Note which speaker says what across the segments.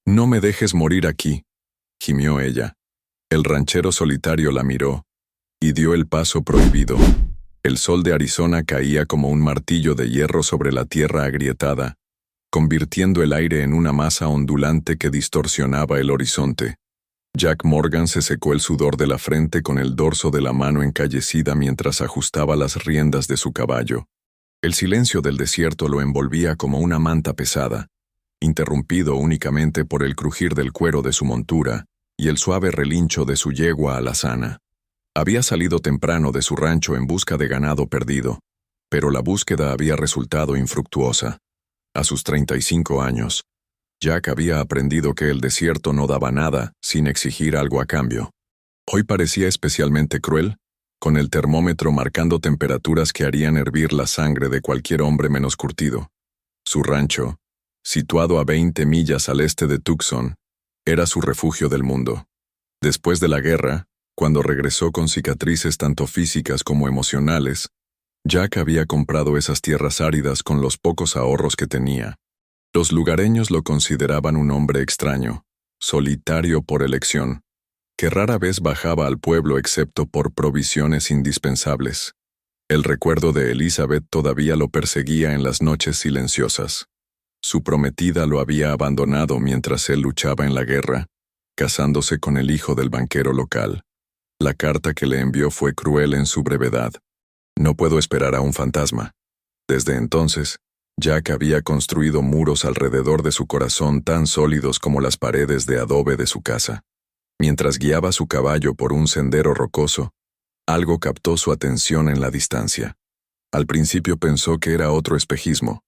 Speaker 1: No me dejes morir aquí, gimió ella. El ranchero solitario la miró y dio el paso prohibido. El sol de Arizona caía como un martillo de hierro sobre la tierra agrietada, convirtiendo el aire en una masa ondulante que distorsionaba el horizonte. Jack Morgan se secó el sudor de la frente con el dorso de la mano encallecida mientras ajustaba las riendas de su caballo. El silencio del desierto lo envolvía como una manta pesada, interrumpido únicamente por el crujir del cuero de su montura y el suave relincho de su yegua alazana. Había salido temprano de su rancho en busca de ganado perdido, pero la búsqueda había resultado infructuosa. A sus 35 años, Jack había aprendido que el desierto no daba nada sin exigir algo a cambio. Hoy parecía especialmente cruel, con el termómetro marcando temperaturas que harían hervir la sangre de cualquier hombre menos curtido. Su rancho, situado a 20 millas al este de Tucson, era su refugio del mundo. Después de la guerra, cuando regresó con cicatrices tanto físicas como emocionales, Jack había comprado esas tierras áridas con los pocos ahorros que tenía. Los lugareños lo consideraban un hombre extraño, solitario por elección, que rara vez bajaba al pueblo excepto por provisiones indispensables. El recuerdo de Elizabeth todavía lo perseguía en las noches silenciosas. Su prometida lo había abandonado mientras él luchaba en la guerra, casándose con el hijo del banquero local. La carta que le envió fue cruel en su brevedad. No puedo esperar a un fantasma. Desde entonces, Jack había construido muros alrededor de su corazón tan sólidos como las paredes de adobe de su casa. Mientras guiaba su caballo por un sendero rocoso, algo captó su atención en la distancia. Al principio pensó que era otro espejismo,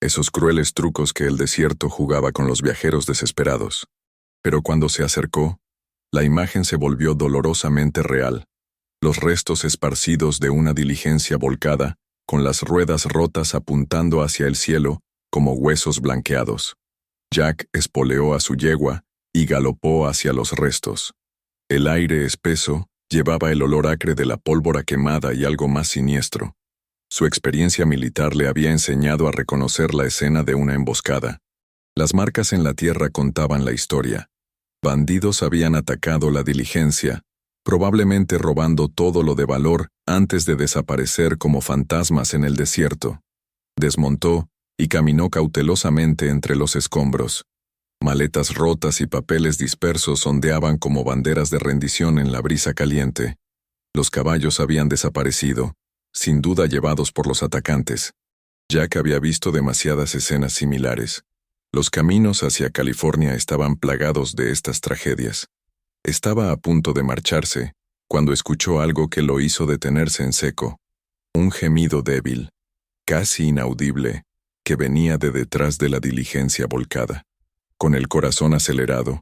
Speaker 1: esos crueles trucos que el desierto jugaba con los viajeros desesperados. Pero cuando se acercó, la imagen se volvió dolorosamente real. Los restos esparcidos de una diligencia volcada, con las ruedas rotas apuntando hacia el cielo como huesos blanqueados. Jack espoleó a su yegua y galopó hacia los restos. El aire espeso llevaba el olor acre de la pólvora quemada y algo más siniestro. Su experiencia militar le había enseñado a reconocer la escena de una emboscada. Las marcas en la tierra contaban la historia. Bandidos habían atacado la diligencia, probablemente robando todo lo de valor antes de desaparecer como fantasmas en el desierto. Desmontó y caminó cautelosamente entre los escombros. Maletas rotas y papeles dispersos ondeaban como banderas de rendición en la brisa caliente. Los caballos habían desaparecido, sin duda llevados por los atacantes. Jack había visto demasiadas escenas similares. Los caminos hacia California estaban plagados de estas tragedias. Estaba a punto de marcharse, cuando escuchó algo que lo hizo detenerse en seco. Un gemido débil, casi inaudible, que venía de detrás de la diligencia volcada. Con el corazón acelerado,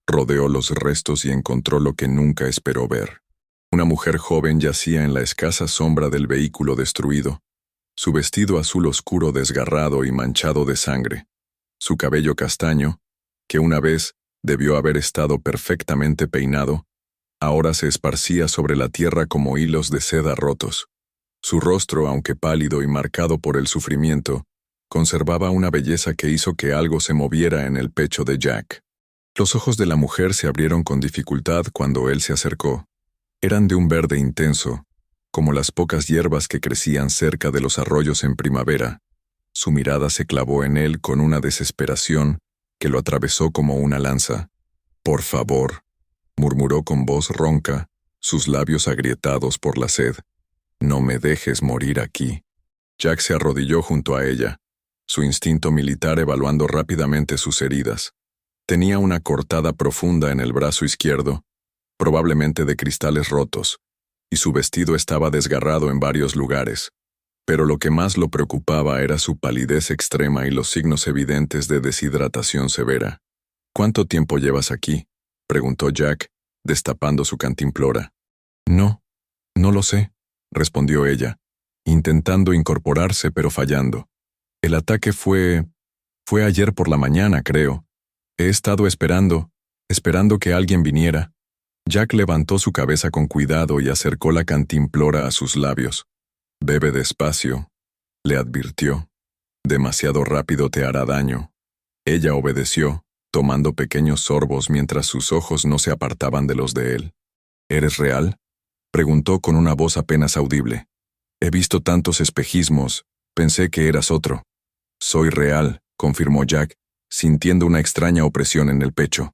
Speaker 1: rodeó los restos y encontró lo que nunca esperó ver. Una mujer joven yacía en la escasa sombra del vehículo destruido, su vestido azul oscuro desgarrado y manchado de sangre, su cabello castaño, que una vez debió haber estado perfectamente peinado, ahora se esparcía sobre la tierra como hilos de seda rotos. Su rostro, aunque pálido y marcado por el sufrimiento, conservaba una belleza que hizo que algo se moviera en el pecho de Jack. Los ojos de la mujer se abrieron con dificultad cuando él se acercó. Eran de un verde intenso, como las pocas hierbas que crecían cerca de los arroyos en primavera. Su mirada se clavó en él con una desesperación que lo atravesó como una lanza. «Por favor», murmuró con voz ronca, sus labios agrietados por la sed. «No me dejes morir aquí». Jack se arrodilló junto a ella, su instinto militar evaluando rápidamente sus heridas. Tenía una cortada profunda en el brazo izquierdo, probablemente de cristales rotos, y su vestido estaba desgarrado en varios lugares. Pero lo que más lo preocupaba era su palidez extrema y los signos evidentes de deshidratación severa. «¿Cuánto tiempo llevas aquí?», preguntó Jack, destapando su cantimplora. «No lo sé», respondió ella, intentando incorporarse pero fallando. «El ataque fue ayer por la mañana, creo. He estado esperando que alguien viniera». Jack levantó su cabeza con cuidado y acercó la cantimplora a sus labios. «Bebe despacio», le advirtió. «Demasiado rápido te hará daño». Ella obedeció, tomando pequeños sorbos mientras sus ojos no se apartaban de los de él. ¿Eres real?, preguntó con una voz apenas audible. He visto tantos espejismos, pensé que eras otro. Soy real, confirmó Jack, sintiendo una extraña opresión en el pecho.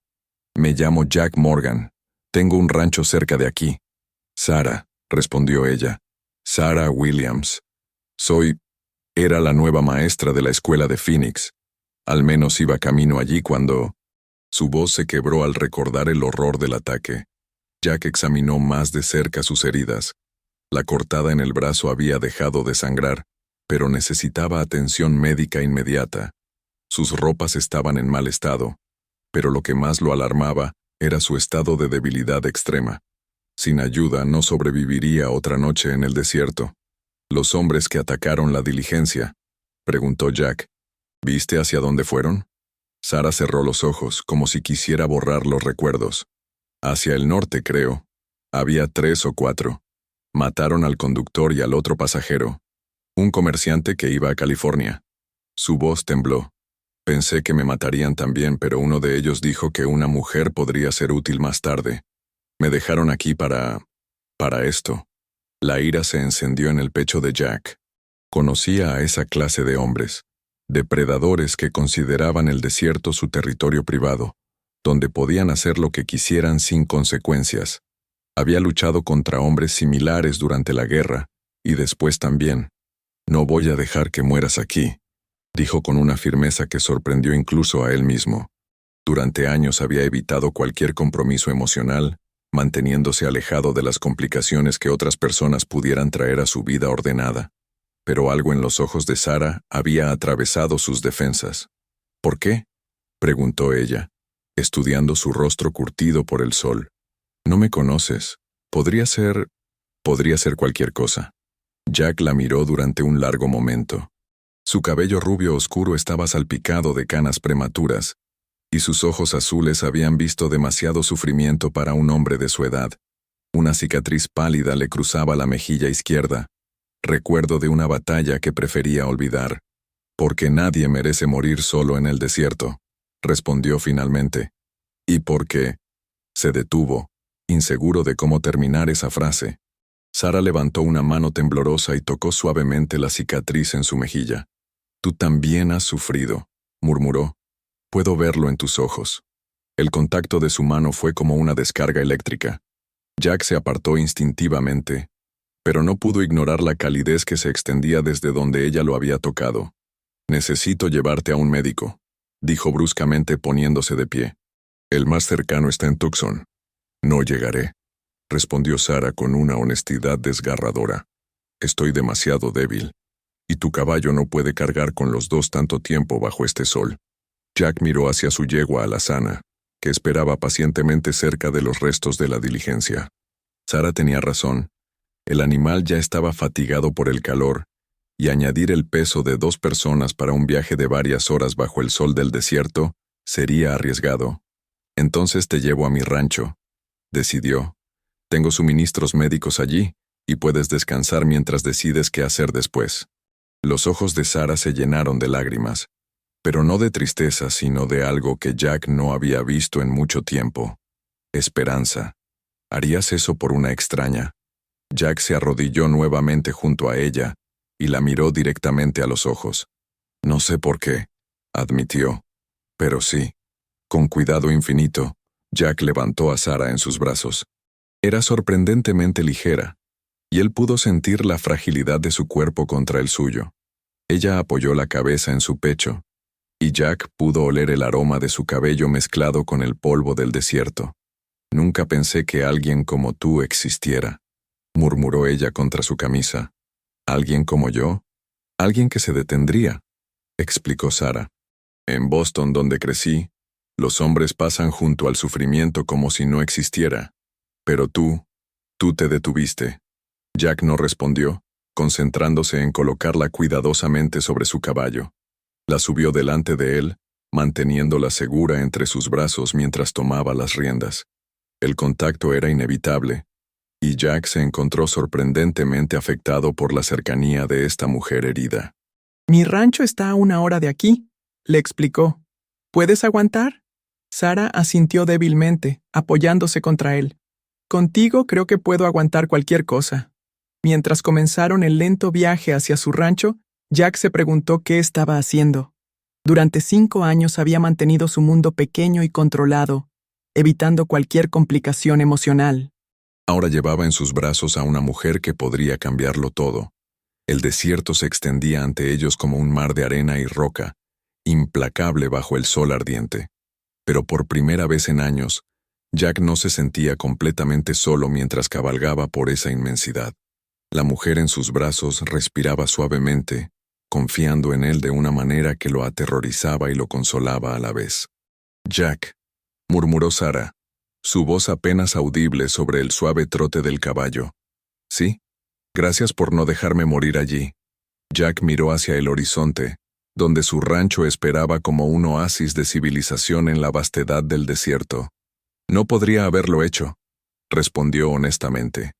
Speaker 1: Me llamo Jack Morgan. Tengo un rancho cerca de aquí. Sarah, respondió ella. Sarah Williams. Era la nueva maestra de la escuela de Phoenix. Al menos iba camino allí cuando... Su voz se quebró al recordar el horror del ataque. Jack examinó más de cerca sus heridas. La cortada en el brazo había dejado de sangrar, pero necesitaba atención médica inmediata. Sus ropas estaban en mal estado, pero lo que más lo alarmaba era su estado de debilidad extrema. Sin ayuda no sobreviviría otra noche en el desierto. ¿Los hombres que atacaron la diligencia?, preguntó Jack. ¿Viste hacia dónde fueron? Sarah cerró los ojos, como si quisiera borrar los recuerdos. Hacia el norte, creo. Había 3 o 4. Mataron al conductor y al otro pasajero, un comerciante que iba a California. Su voz tembló. Pensé que me matarían también, pero uno de ellos dijo que una mujer podría ser útil más tarde. Me dejaron aquí para esto. La ira se encendió en el pecho de Jack. Conocía a esa clase de hombres, depredadores que consideraban el desierto su territorio privado, donde podían hacer lo que quisieran sin consecuencias. Había luchado contra hombres similares durante la guerra, y después también. No voy a dejar que mueras aquí, dijo con una firmeza que sorprendió incluso a él mismo. Durante años había evitado cualquier compromiso emocional, manteniéndose alejado de las complicaciones que otras personas pudieran traer a su vida ordenada. Pero algo en los ojos de Sarah había atravesado sus defensas. ¿Por qué?, preguntó ella, estudiando su rostro curtido por el sol. No me conoces. Podría ser cualquier cosa. Jack la miró durante un largo momento. Su cabello rubio oscuro estaba salpicado de canas prematuras, y sus ojos azules habían visto demasiado sufrimiento para un hombre de su edad. Una cicatriz pálida le cruzaba la mejilla izquierda, recuerdo de una batalla que prefería olvidar. Porque nadie merece morir solo en el desierto, respondió finalmente. Y porque... Se detuvo, inseguro de cómo terminar esa frase. Sarah levantó una mano temblorosa y tocó suavemente la cicatriz en su mejilla. Tú también has sufrido, murmuró. Puedo verlo en tus ojos. El contacto de su mano fue como una descarga eléctrica. Jack se apartó instintivamente, pero no pudo ignorar la calidez que se extendía desde donde ella lo había tocado. Necesito llevarte a un médico, dijo bruscamente poniéndose de pie. El más cercano está en Tucson. No llegaré, respondió Sarah con una honestidad desgarradora. Estoy demasiado débil, y tu caballo no puede cargar con los dos tanto tiempo bajo este sol. Jack miró hacia su yegua alazana, que esperaba pacientemente cerca de los restos de la diligencia. Sarah tenía razón. El animal ya estaba fatigado por el calor, y añadir el peso de 2 personas para un viaje de varias horas bajo el sol del desierto sería arriesgado. Entonces te llevo a mi rancho, decidió. Tengo suministros médicos allí, y puedes descansar mientras decides qué hacer después. Los ojos de Sarah se llenaron de lágrimas, pero no de tristeza, sino de algo que Jack no había visto en mucho tiempo. Esperanza. ¿Harías eso por una extraña? Jack se arrodilló nuevamente junto a ella y la miró directamente a los ojos. No sé por qué, admitió. Pero sí. Con cuidado infinito, Jack levantó a Sarah en sus brazos. Era sorprendentemente ligera, y él pudo sentir la fragilidad de su cuerpo contra el suyo. Ella apoyó la cabeza en su pecho, y Jack pudo oler el aroma de su cabello mezclado con el polvo del desierto. Nunca pensé que alguien como tú existiera, murmuró ella contra su camisa. ¿Alguien como yo? Alguien que se detendría, explicó Sarah. En Boston, donde crecí, los hombres pasan junto al sufrimiento como si no existiera. Pero tú te detuviste. Jack no respondió, concentrándose en colocarla cuidadosamente sobre su caballo. La subió delante de él, manteniéndola segura entre sus brazos mientras tomaba las riendas. El contacto era inevitable, y Jack se encontró sorprendentemente afectado por la cercanía de esta mujer herida.
Speaker 2: Mi rancho está a 1 hora de aquí, le explicó. ¿Puedes aguantar? Sara asintió débilmente, apoyándose contra él. Contigo creo que puedo aguantar cualquier cosa. Mientras comenzaron el lento viaje hacia su rancho, Jack se preguntó qué estaba haciendo. Durante 5 años había mantenido su mundo pequeño y controlado, evitando cualquier complicación emocional.
Speaker 1: Ahora llevaba en sus brazos a una mujer que podría cambiarlo todo. El desierto se extendía ante ellos como un mar de arena y roca, implacable bajo el sol ardiente. Pero por primera vez en años, Jack no se sentía completamente solo mientras cabalgaba por esa inmensidad. La mujer en sus brazos respiraba suavemente, confiando en él de una manera que lo aterrorizaba y lo consolaba a la vez. «Jack», murmuró Sara, su voz apenas audible sobre el suave trote del caballo. «¿Sí? Gracias por no dejarme morir allí». Jack miró hacia el horizonte, donde su rancho esperaba como un oasis de civilización en la vastedad del desierto. «No podría haberlo hecho», respondió honestamente.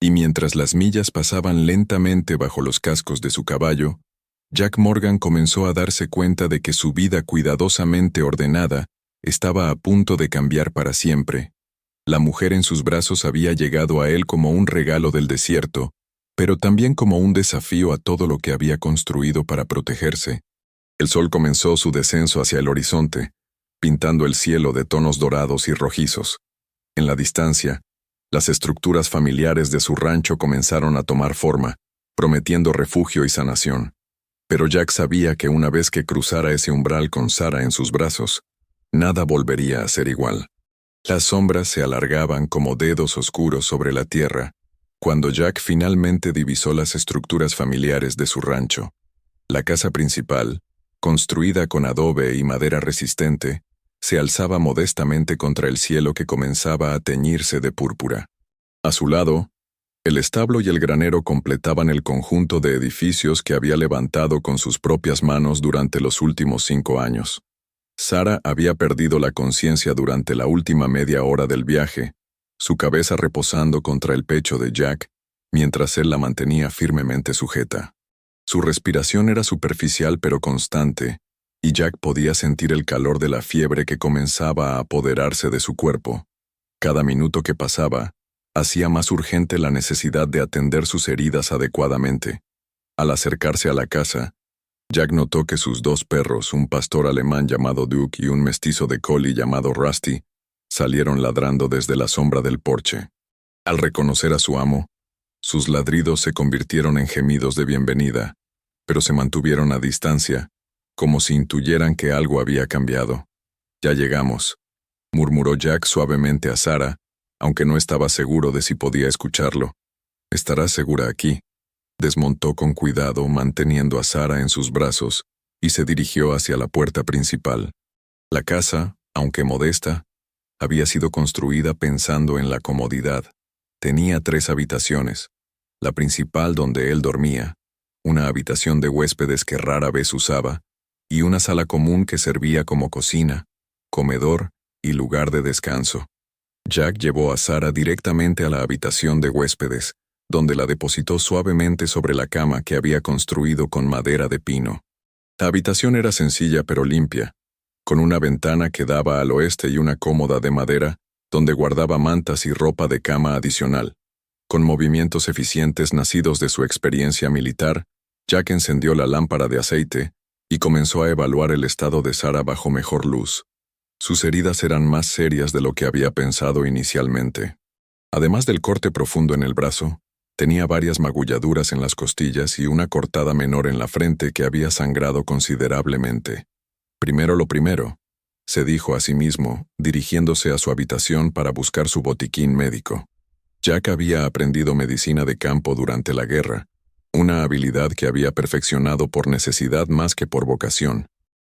Speaker 1: Y mientras las millas pasaban lentamente bajo los cascos de su caballo, Jack Morgan comenzó a darse cuenta de que su vida cuidadosamente ordenada estaba a punto de cambiar para siempre. La mujer en sus brazos había llegado a él como un regalo del desierto, pero también como un desafío a todo lo que había construido para protegerse. El sol comenzó su descenso hacia el horizonte, pintando el cielo de tonos dorados y rojizos. En la distancia, las estructuras familiares de su rancho comenzaron a tomar forma, prometiendo refugio y sanación. Pero Jack sabía que una vez que cruzara ese umbral con Sara en sus brazos, nada volvería a ser igual. Las sombras se alargaban como dedos oscuros sobre la tierra, cuando Jack finalmente divisó las estructuras familiares de su rancho. La casa principal, construida con adobe y madera resistente, se alzaba modestamente contra el cielo que comenzaba a teñirse de púrpura. A su lado, el establo y el granero completaban el conjunto de edificios que había levantado con sus propias manos durante los últimos 5 años. Sara había perdido la conciencia durante la última media hora del viaje, su cabeza reposando contra el pecho de Jack, mientras él la mantenía firmemente sujeta. Su respiración era superficial pero constante, y Jack podía sentir el calor de la fiebre que comenzaba a apoderarse de su cuerpo. Cada minuto que pasaba, hacía más urgente la necesidad de atender sus heridas adecuadamente. Al acercarse a la casa, Jack notó que sus 2 perros, un pastor alemán llamado Duke y un mestizo de collie llamado Rusty, salieron ladrando desde la sombra del porche. Al reconocer a su amo, sus ladridos se convirtieron en gemidos de bienvenida, pero se mantuvieron a distancia, como si intuyeran que algo había cambiado. «Ya llegamos», murmuró Jack suavemente a Sara, aunque no estaba seguro de si podía escucharlo. «Estarás segura aquí». Desmontó con cuidado, manteniendo a Sara en sus brazos, y se dirigió hacia la puerta principal. La casa, aunque modesta, había sido construida pensando en la comodidad. Tenía 3 habitaciones, la principal donde él dormía, una habitación de huéspedes que rara vez usaba, y una sala común que servía como cocina, comedor y lugar de descanso. Jack llevó a Sara directamente a la habitación de huéspedes, donde la depositó suavemente sobre la cama que había construido con madera de pino. La habitación era sencilla pero limpia, con una ventana que daba al oeste y una cómoda de madera, donde guardaba mantas y ropa de cama adicional. Con movimientos eficientes nacidos de su experiencia militar, Jack encendió la lámpara de aceite y comenzó a evaluar el estado de Sara bajo mejor luz. Sus heridas eran más serias de lo que había pensado inicialmente. Además del corte profundo en el brazo, tenía varias magulladuras en las costillas y una cortada menor en la frente que había sangrado considerablemente. «Primero lo primero», se dijo a sí mismo, dirigiéndose a su habitación para buscar su botiquín médico. Jack había aprendido medicina de campo durante la guerra, una habilidad que había perfeccionado por necesidad más que por vocación.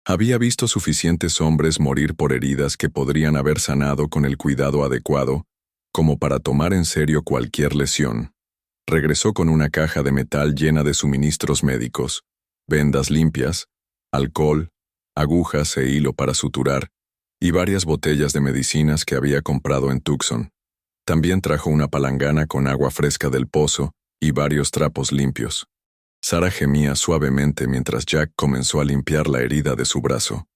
Speaker 1: Había visto suficientes hombres morir por heridas que podrían haber sanado con el cuidado adecuado, como para tomar en serio cualquier lesión. Regresó con una caja de metal llena de suministros médicos, vendas limpias, alcohol, agujas e hilo para suturar, y varias botellas de medicinas que había comprado en Tucson. También trajo una palangana con agua fresca del pozo y varios trapos limpios. Sara gemía suavemente mientras Jack comenzó a limpiar la herida de su brazo.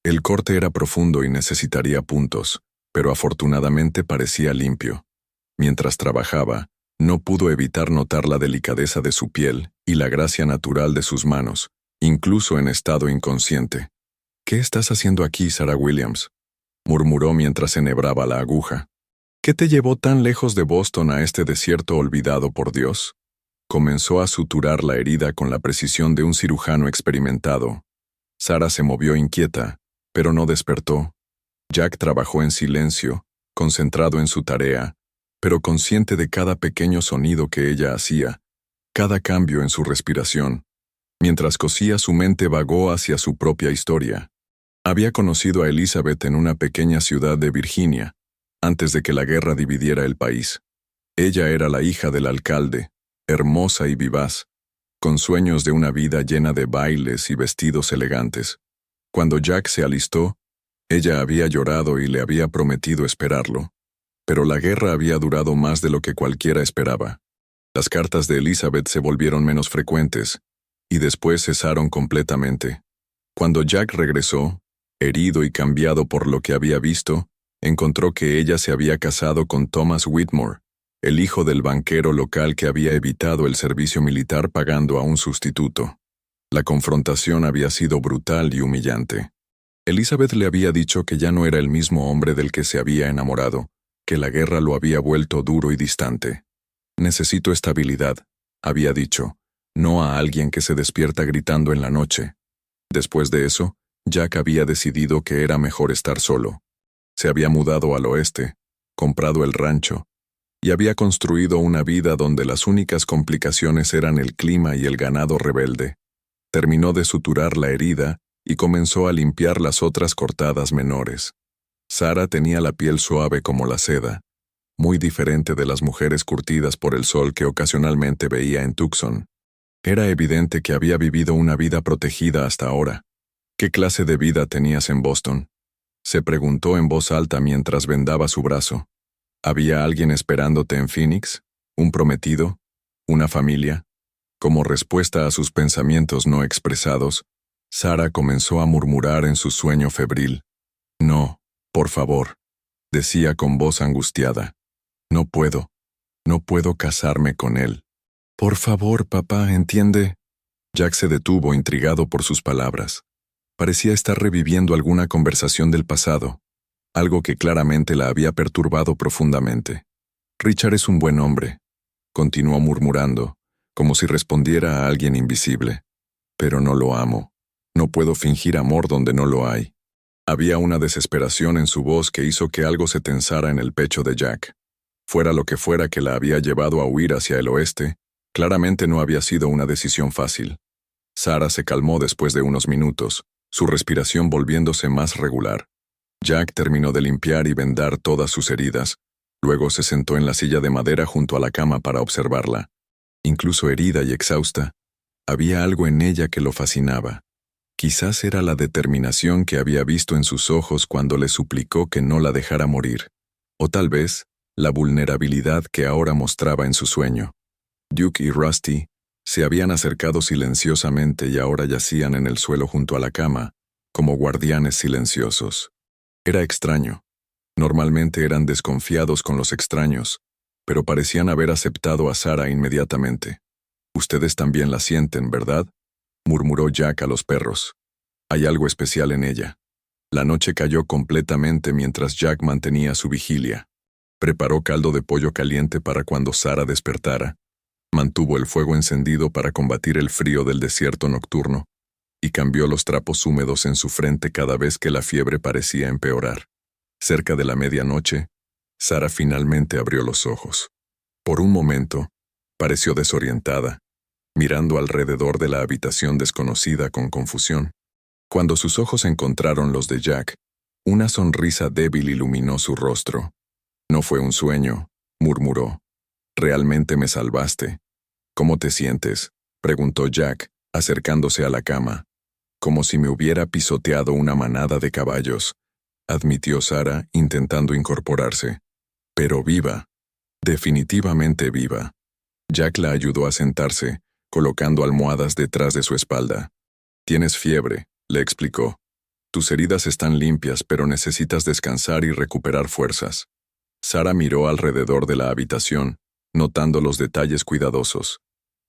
Speaker 1: El corte era profundo y necesitaría puntos, pero afortunadamente parecía limpio. Mientras trabajaba, no pudo evitar notar la delicadeza de su piel y la gracia natural de sus manos, incluso en estado inconsciente. «¿Qué estás haciendo aquí, Sarah Williams?», murmuró mientras enhebraba la aguja. «¿Qué te llevó tan lejos de Boston a este desierto olvidado por Dios?». Comenzó a suturar la herida con la precisión de un cirujano experimentado. Sarah se movió inquieta, pero no despertó. Jack trabajó en silencio, concentrado en su tarea, pero consciente de cada pequeño sonido que ella hacía, cada cambio en su respiración. Mientras cosía, su mente vagó hacia su propia historia. Había conocido a Elizabeth en una pequeña ciudad de Virginia, antes de que la guerra dividiera el país. Ella era la hija del alcalde, hermosa y vivaz, con sueños de una vida llena de bailes y vestidos elegantes. Cuando Jack se alistó, ella había llorado y le había prometido esperarlo. Pero la guerra había durado más de lo que cualquiera esperaba. Las cartas de Elizabeth se volvieron menos frecuentes, y después cesaron completamente. Cuando Jack regresó, herido y cambiado por lo que había visto, encontró que ella se había casado con Thomas Whitmore, el hijo del banquero local que había evitado el servicio militar pagando a un sustituto. La confrontación había sido brutal y humillante. Elizabeth le había dicho que ya no era el mismo hombre del que se había enamorado, que la guerra lo había vuelto duro y distante. «Necesito estabilidad», había dicho, «no a alguien que se despierta gritando en la noche». Después de eso, Jack había decidido que era mejor estar solo. Se había mudado al oeste, comprado el rancho, y había construido una vida donde las únicas complicaciones eran el clima y el ganado rebelde. Terminó de suturar la herida y comenzó a limpiar las otras cortadas menores. Sarah tenía la piel suave como la seda, muy diferente de las mujeres curtidas por el sol que ocasionalmente veía en Tucson. Era evidente que había vivido una vida protegida hasta ahora. «¿Qué clase de vida tenías en Boston?», se preguntó en voz alta mientras vendaba su brazo. «¿Había alguien esperándote en Phoenix? ¿Un prometido? ¿Una familia?». Como respuesta a sus pensamientos no expresados, Sarah comenzó a murmurar en su sueño febril. «No, por favor», decía con voz angustiada. «No puedo casarme con él». «Por favor, papá, entiende». Jack se detuvo, intrigado por sus palabras. Parecía estar reviviendo alguna conversación del pasado, algo que claramente la había perturbado profundamente. «Richard es un buen hombre», continuó murmurando, como si respondiera a alguien invisible. «Pero no lo amo. No puedo fingir amor donde no lo hay». Había una desesperación en su voz que hizo que algo se tensara en el pecho de Jack. Fuera lo que fuera que la había llevado a huir hacia el oeste, claramente no había sido una decisión fácil. Sarah se calmó después de unos minutos, su respiración volviéndose más regular. Jack terminó de limpiar y vendar todas sus heridas. Luego se sentó en la silla de madera junto a la cama para observarla. Incluso herida y exhausta, había algo en ella que lo fascinaba. Quizás era la determinación que había visto en sus ojos cuando le suplicó que no la dejara morir. O tal vez, la vulnerabilidad que ahora mostraba en su sueño. Duke y Rusty se habían acercado silenciosamente y ahora yacían en el suelo junto a la cama, como guardianes silenciosos. Era extraño. Normalmente eran desconfiados con los extraños, pero parecían haber aceptado a Sarah inmediatamente. «Ustedes también la sienten, ¿verdad?», murmuró Jack a los perros. «Hay algo especial en ella». La noche cayó completamente mientras Jack mantenía su vigilia. Preparó caldo de pollo caliente para cuando Sarah despertara. Mantuvo el fuego encendido para combatir el frío del desierto nocturno, y cambió los trapos húmedos en su frente cada vez que la fiebre parecía empeorar. Cerca de la medianoche, Sarah finalmente abrió los ojos. Por un momento, pareció desorientada, mirando alrededor de la habitación desconocida con confusión. Cuando sus ojos encontraron los de Jack, una sonrisa débil iluminó su rostro. «No fue un sueño», murmuró. «Realmente me salvaste». «¿Cómo te sientes?», preguntó Jack, acercándose a la cama. «Como si me hubiera pisoteado una manada de caballos», admitió Sarah, intentando incorporarse. «Pero viva. Definitivamente viva». Jack la ayudó a sentarse, colocando almohadas detrás de su espalda. «Tienes fiebre», le explicó. Tus heridas están limpias, pero necesitas descansar y recuperar fuerzas. Sara miró alrededor de la habitación, notando los detalles cuidadosos.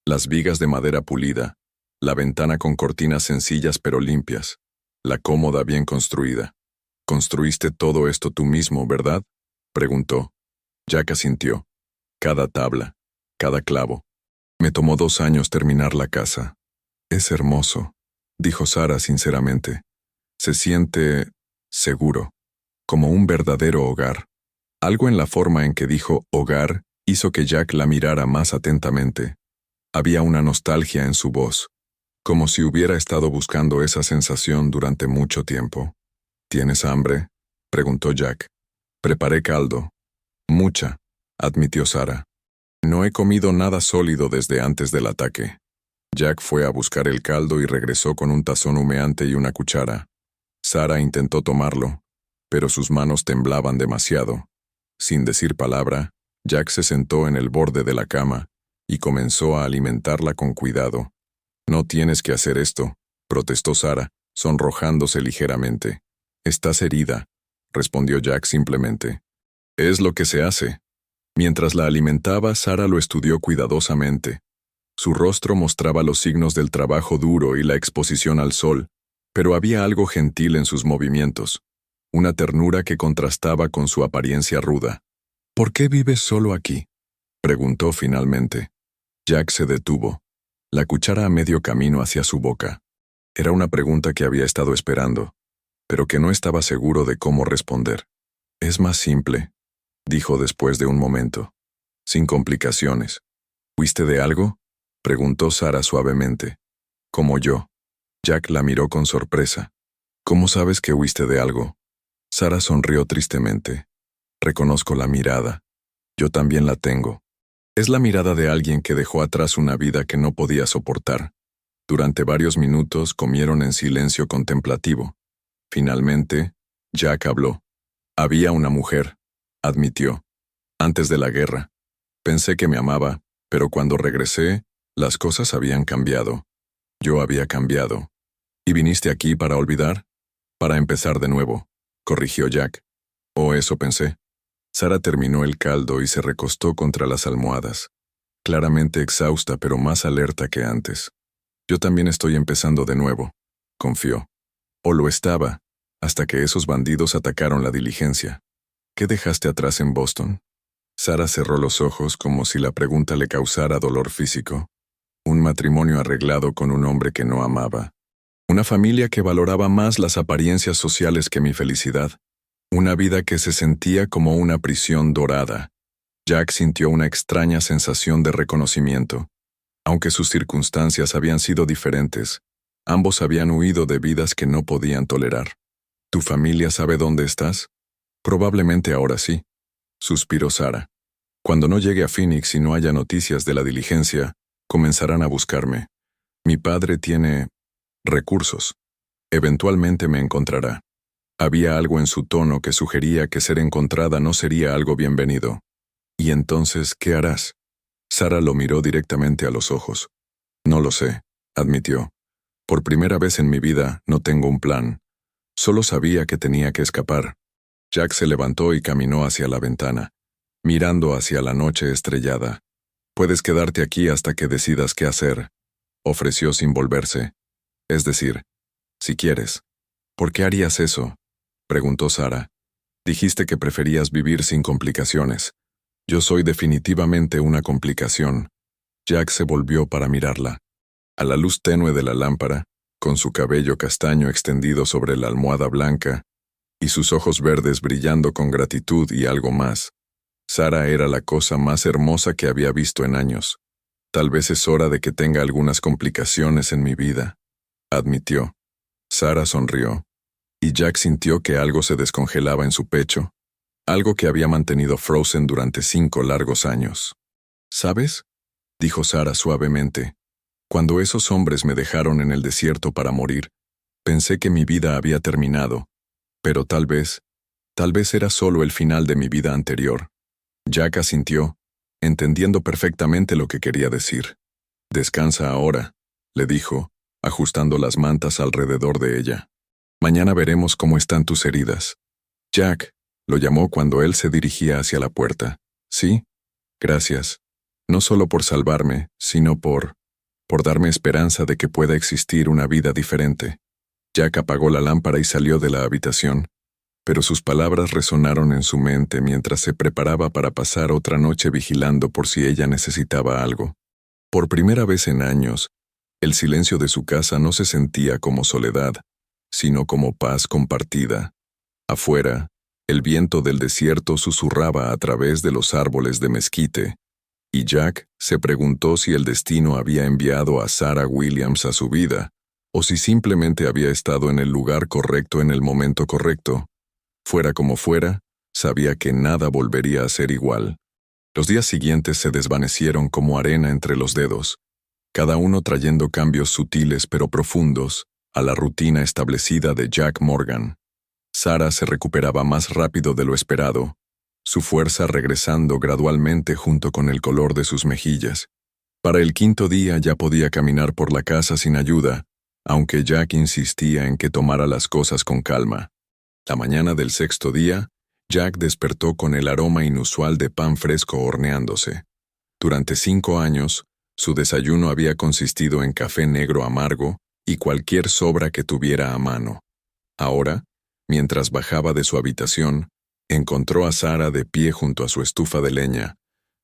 Speaker 1: Las vigas de madera pulida, la ventana con cortinas sencillas pero limpias, la cómoda bien construida. «¿Construiste todo esto tú mismo, verdad?», preguntó. Jack asintió. Cada tabla, cada clavo. «Me tomó 2 años terminar la casa». «Es hermoso», dijo Sara sinceramente. «Se siente seguro, como un verdadero hogar». Algo en la forma en que dijo hogar hizo que Jack la mirara más atentamente. Había una nostalgia en su voz, como si hubiera estado buscando esa sensación durante mucho tiempo. «¿Tienes hambre?», preguntó Jack. «Preparé caldo». «Mucha», admitió Sara. «No he comido nada sólido desde antes del ataque». Jack fue a buscar el caldo y regresó con un tazón humeante y una cuchara. Sara intentó tomarlo, pero sus manos temblaban demasiado. Sin decir palabra, Jack se sentó en el borde de la cama y comenzó a alimentarla con cuidado. «No tienes que hacer esto», protestó Sara, sonrojándose ligeramente. «Estás herida», respondió Jack simplemente. «Es lo que se hace». Mientras la alimentaba, Sara lo estudió cuidadosamente. Su rostro mostraba los signos del trabajo duro y la exposición al sol, pero había algo gentil en sus movimientos, una ternura que contrastaba con su apariencia ruda. «¿Por qué vives solo aquí?», preguntó finalmente. Jack se detuvo, la cuchara a medio camino hacia su boca. Era una pregunta que había estado esperando, pero que no estaba seguro de cómo responder. «Es más simple», dijo después de un momento. «Sin complicaciones». «¿Huiste de algo?», preguntó Sara suavemente. «Como yo». Jack la miró con sorpresa. «¿Cómo sabes que huiste de algo?». Sara sonrió tristemente. «Reconozco la mirada. Yo también la tengo. Es la mirada de alguien que dejó atrás una vida que no podía soportar». Durante varios minutos comieron en silencio contemplativo. Finalmente, Jack habló. «Había una mujer», admitió. «Antes de la guerra. Pensé que me amaba, pero cuando regresé, las cosas habían cambiado. Yo había cambiado». «¿Y viniste aquí para olvidar?». «Para empezar de nuevo», corrigió Jack. «O eso pensé». Sara terminó el caldo y se recostó contra las almohadas, claramente exhausta pero más alerta que antes. «Yo también estoy empezando de nuevo», confió. «O lo estaba, hasta que esos bandidos atacaron la diligencia». «¿Qué dejaste atrás en Boston?». Sara cerró los ojos como si la pregunta le causara dolor físico. «Un matrimonio arreglado con un hombre que no amaba. Una familia que valoraba más las apariencias sociales que mi felicidad. Una vida que se sentía como una prisión dorada». Jack sintió una extraña sensación de reconocimiento. Aunque sus circunstancias habían sido diferentes, ambos habían huido de vidas que no podían tolerar. «¿Tu familia sabe dónde estás?». «Probablemente ahora sí», suspiró Sara. «Cuando no llegue a Phoenix y no haya noticias de la diligencia, comenzarán a buscarme. Mi padre tiene recursos. Eventualmente me encontrará». Había algo en su tono que sugería que ser encontrada no sería algo bienvenido. «¿Y entonces qué harás?». Sara lo miró directamente a los ojos. «No lo sé», admitió. «Por primera vez en mi vida no tengo un plan. Solo sabía que tenía que escapar». Jack se levantó y caminó hacia la ventana, mirando hacia la noche estrellada. «Puedes quedarte aquí hasta que decidas qué hacer», ofreció sin volverse. «Es decir, si quieres». «¿Por qué harías eso?», preguntó Sara. «Dijiste que preferías vivir sin complicaciones. Yo soy definitivamente una complicación». Jack se volvió para mirarla. A la luz tenue de la lámpara, con su cabello castaño extendido sobre la almohada blanca, y sus ojos verdes brillando con gratitud y algo más, Sara era la cosa más hermosa que había visto en años. «Tal vez es hora de que tenga algunas complicaciones en mi vida», admitió. Sara sonrió, y Jack sintió que algo se descongelaba en su pecho, algo que había mantenido frozen durante 5 largos años. «¿Sabes?», dijo Sara suavemente. «Cuando esos hombres me dejaron en el desierto para morir, pensé que mi vida había terminado, pero tal vez era solo el final de mi vida anterior». Jack asintió, entendiendo perfectamente lo que quería decir. «Descansa ahora», le dijo, ajustando las mantas alrededor de ella. Mañana veremos cómo están tus heridas. Jack, lo llamó cuando él se dirigía hacia la puerta. ¿Sí? Gracias. No solo por salvarme, sino por darme esperanza de que pueda existir una vida diferente. Jack apagó la lámpara y salió de la habitación, pero sus palabras resonaron en su mente mientras se preparaba para pasar otra noche vigilando por si ella necesitaba algo. Por primera vez en años, el silencio de su casa no se sentía como soledad, sino como paz compartida. Afuera, el viento del desierto susurraba a través de los árboles de mezquite, y Jack se preguntó si el destino había enviado a Sarah Williams a su vida, o si simplemente había estado en el lugar correcto en el momento correcto. Fuera como fuera, sabía que nada volvería a ser igual. Los días siguientes se desvanecieron como arena entre los dedos, cada uno trayendo cambios sutiles pero profundos a la rutina establecida de Jack Morgan. Sarah se recuperaba más rápido de lo esperado, su fuerza regresando gradualmente junto con el color de sus mejillas. Para el quinto día ya podía caminar por la casa sin ayuda, aunque Jack insistía en que tomara las cosas con calma. La mañana del sexto día, Jack despertó con el aroma inusual de pan fresco horneándose. Durante 5 años, su desayuno había consistido en café negro amargo y cualquier sobra que tuviera a mano. Ahora, mientras bajaba de su habitación, encontró a Sarah de pie junto a su estufa de leña,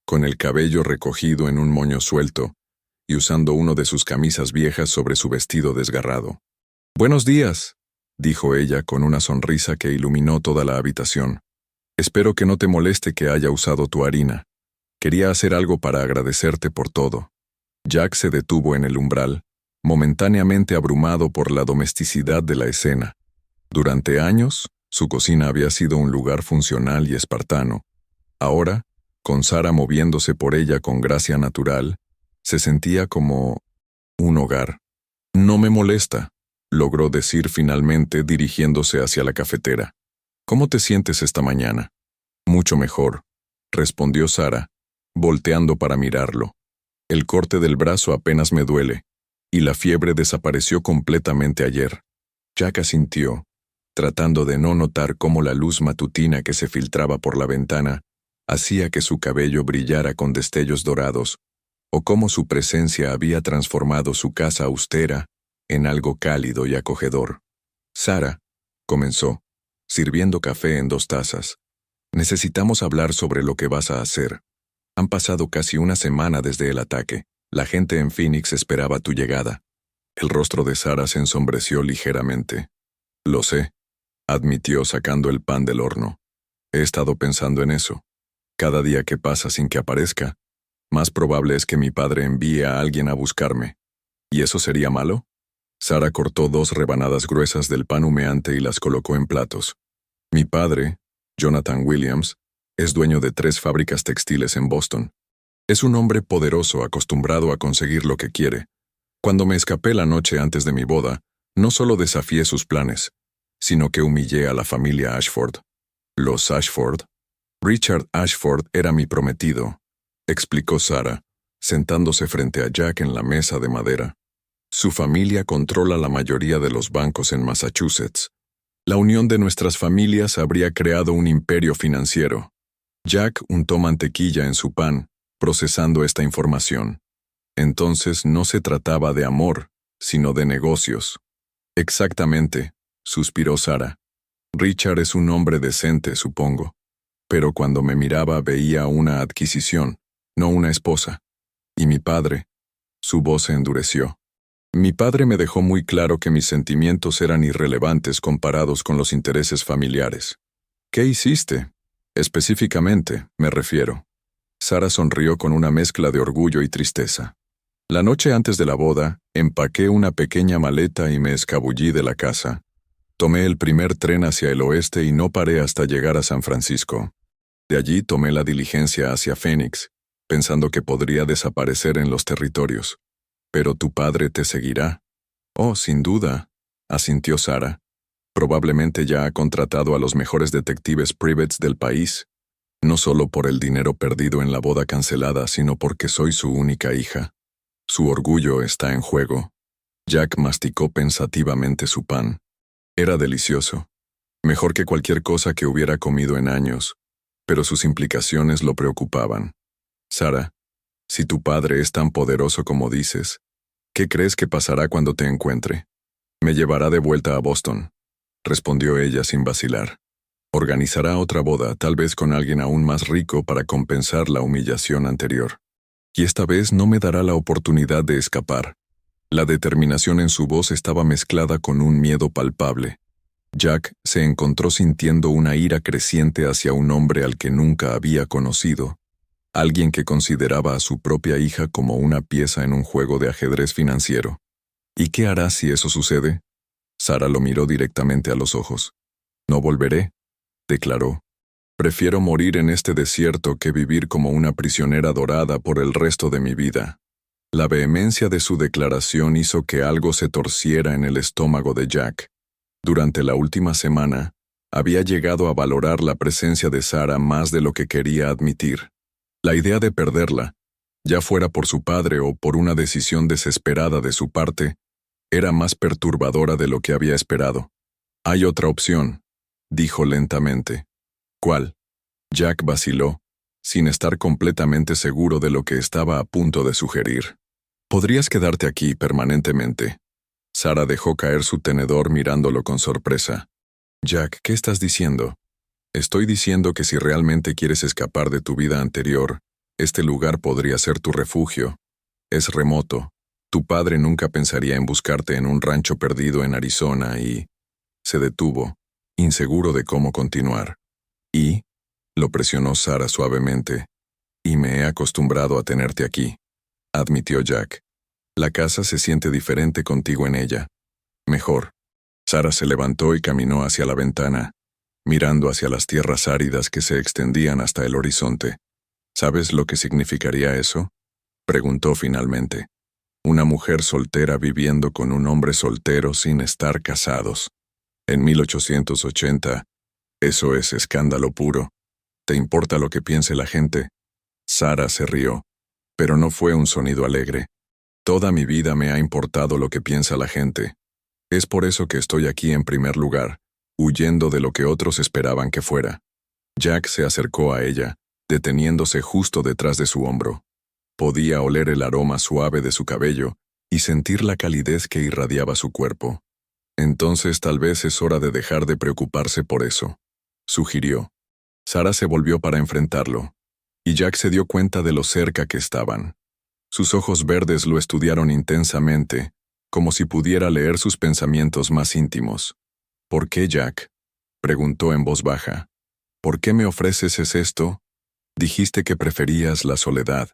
Speaker 1: con el cabello recogido en un moño suelto y usando uno de sus camisas viejas sobre su vestido desgarrado. «Buenos días», dijo ella con una sonrisa que iluminó toda la habitación. «Espero que no te moleste que haya usado tu harina. Quería hacer algo para agradecerte por todo». Jack se detuvo en el umbral, momentáneamente abrumado por la domesticidad de la escena. Durante años, su cocina había sido un lugar funcional y espartano. Ahora, con Sarah moviéndose por ella con gracia natural, se sentía como un hogar. «No me molesta», logró decir finalmente dirigiéndose hacia la cafetera. «¿Cómo te sientes esta mañana?» «Mucho mejor», respondió Sarah, volteando para mirarlo. «El corte del brazo apenas me duele, y la fiebre desapareció completamente ayer». Jack asintió, tratando de no notar cómo la luz matutina que se filtraba por la ventana hacía que su cabello brillara con destellos dorados, o cómo su presencia había transformado su casa austera en algo cálido y acogedor. «Sarah», comenzó, sirviendo café en 2 tazas, «necesitamos hablar sobre lo que vas a hacer. Han pasado casi una semana desde el ataque. La gente en Phoenix esperaba tu llegada». El rostro de Sarah se ensombreció ligeramente. «Lo sé», admitió sacando el pan del horno. «He estado pensando en eso. Cada día que pasa sin que aparezca, más probable es que mi padre envíe a alguien a buscarme. ¿Y eso sería malo?» Sarah cortó 2 rebanadas gruesas del pan humeante y las colocó en platos. «Mi padre, Jonathan Williams, es dueño de 3 fábricas textiles en Boston. Es un hombre poderoso acostumbrado a conseguir lo que quiere. Cuando me escapé la noche antes de mi boda, no solo desafié sus planes, sino que humillé a la familia Ashford. Los Ashford. Richard Ashford era mi prometido», explicó Sarah, sentándose frente a Jack en la mesa de madera. «Su familia controla la mayoría de los bancos en Massachusetts. La unión de nuestras familias habría creado un imperio financiero». Jack untó mantequilla en su pan, procesando esta información. Entonces no se trataba de amor, sino de negocios. «Exactamente», suspiró Sarah. «Richard es un hombre decente, supongo. Pero cuando me miraba veía una adquisición, no una esposa. Y mi padre». Su voz se endureció. «Mi padre me dejó muy claro que mis sentimientos eran irrelevantes comparados con los intereses familiares». «¿Qué hiciste?» «Específicamente, me refiero». Sarah sonrió con una mezcla de orgullo y tristeza. «La noche antes de la boda, empaqué una pequeña maleta y me escabullí de la casa. Tomé el primer tren hacia el oeste y no paré hasta llegar a San Francisco. De allí tomé la diligencia hacia Phoenix, pensando que podría desaparecer en los territorios. Pero tu padre te seguirá». «Oh, sin duda», asintió Sarah. «Probablemente ya ha contratado a los mejores detectives privates del país, no solo por el dinero perdido en la boda cancelada, sino porque soy su única hija. Su orgullo está en juego». Jack masticó pensativamente su pan. Era delicioso, mejor que cualquier cosa que hubiera comido en años, pero sus implicaciones lo preocupaban. Sara, si tu padre es tan poderoso como dices, ¿qué crees que pasará cuando te encuentre? Me llevará de vuelta a Boston, respondió ella sin vacilar. Organizará otra boda, tal vez con alguien aún más rico para compensar la humillación anterior. Y esta vez no me dará la oportunidad de escapar. La determinación en su voz estaba mezclada con un miedo palpable. Jack se encontró sintiendo una ira creciente hacia un hombre al que nunca había conocido, alguien que consideraba a su propia hija como una pieza en un juego de ajedrez financiero. ¿Y qué hará si eso sucede? Sara lo miró directamente a los ojos. No volveré, declaró. Prefiero morir en este desierto que vivir como una prisionera dorada por el resto de mi vida. La vehemencia de su declaración hizo que algo se torciera en el estómago de Jack. Durante la última semana, había llegado a valorar la presencia de Sara más de lo que quería admitir. La idea de perderla, ya fuera por su padre o por una decisión desesperada de su parte, era más perturbadora de lo que había esperado. Hay otra opción, dijo lentamente. ¿Cuál? Jack vaciló, sin estar completamente seguro de lo que estaba a punto de sugerir. Podrías quedarte aquí permanentemente. Sara dejó caer su tenedor mirándolo con sorpresa. Jack, ¿qué estás diciendo? Estoy diciendo que si realmente quieres escapar de tu vida anterior, este lugar podría ser tu refugio. Es remoto. Tu padre nunca pensaría en buscarte en un rancho perdido en Arizona y... Se detuvo, inseguro de cómo continuar. ¿Y? Lo presionó Sara suavemente. Y me he acostumbrado a tenerte aquí, admitió Jack. La casa se siente diferente contigo en ella. Mejor. Sara se levantó y caminó hacia la ventana, mirando hacia las tierras áridas que se extendían hasta el horizonte. ¿Sabes lo que significaría eso? Preguntó finalmente. Una mujer soltera viviendo con un hombre soltero sin estar casados. En 1880, eso es escándalo puro. ¿Te importa lo que piense la gente? Sara se rió, pero no fue un sonido alegre. Toda mi vida me ha importado lo que piensa la gente. Es por eso que estoy aquí en primer lugar, huyendo de lo que otros esperaban que fuera. Jack se acercó a ella, deteniéndose justo detrás de su hombro. Podía oler el aroma suave de su cabello y sentir la calidez que irradiaba su cuerpo. Entonces tal vez es hora de dejar de preocuparse por eso, sugirió. Sara se volvió para enfrentarlo, y Jack se dio cuenta de lo cerca que estaban. Sus ojos verdes lo estudiaron intensamente, como si pudiera leer sus pensamientos más íntimos. ¿Por qué, Jack? Preguntó en voz baja. ¿Por qué me ofreces esto? Dijiste que preferías la soledad.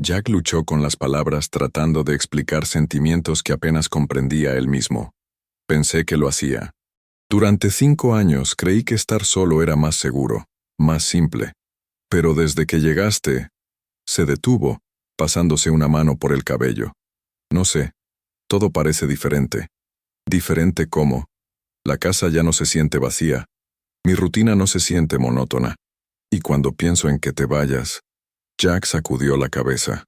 Speaker 1: Jack luchó con las palabras tratando de explicar sentimientos que apenas comprendía él mismo. Pensé que lo hacía. Durante 5 años creí que estar solo era más seguro, más simple. Pero desde que llegaste, se detuvo, pasándose una mano por el cabello. No sé, todo parece diferente. ¿Diferente cómo? La casa ya no se siente vacía. Mi rutina no se siente monótona. Y cuando pienso en que te vayas... Jack sacudió la cabeza.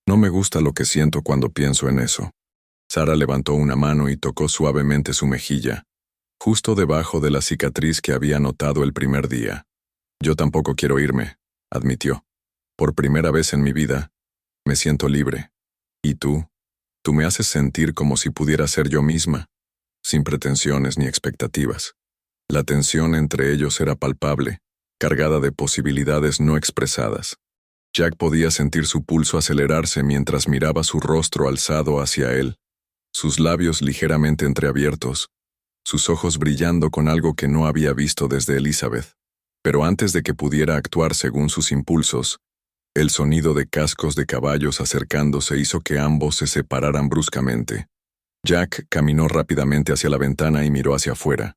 Speaker 1: No me gusta lo que siento cuando pienso en eso. Sara levantó una mano y tocó suavemente su mejilla, justo debajo de la cicatriz que había notado el primer día. Yo tampoco quiero irme, admitió. Por primera vez en mi vida, me siento libre. ¿Y tú? Tú me haces sentir como si pudiera ser yo misma, sin pretensiones ni expectativas. La tensión entre ellos era palpable, cargada de posibilidades no expresadas. Jack podía sentir su pulso acelerarse mientras miraba su rostro alzado hacia él, sus labios ligeramente entreabiertos, sus ojos brillando con algo que no había visto desde Elizabeth. Pero antes de que pudiera actuar según sus impulsos, el sonido de cascos de caballos acercándose hizo que ambos se separaran bruscamente. Jack caminó rápidamente hacia la ventana y miró hacia afuera.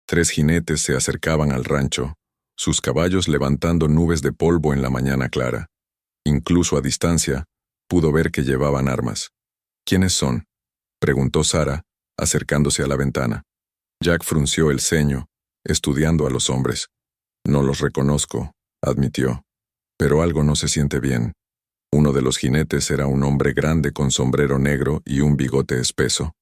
Speaker 1: 3 jinetes se acercaban al rancho, sus caballos levantando nubes de polvo en la mañana clara. Incluso a distancia, pudo ver que llevaban armas. ¿Quiénes son?, preguntó Sara, acercándose a la ventana. Jack frunció el ceño, estudiando a los hombres. No los reconozco, admitió. Pero algo no se siente bien. Uno de los jinetes era un hombre grande con sombrero negro y un bigote espeso.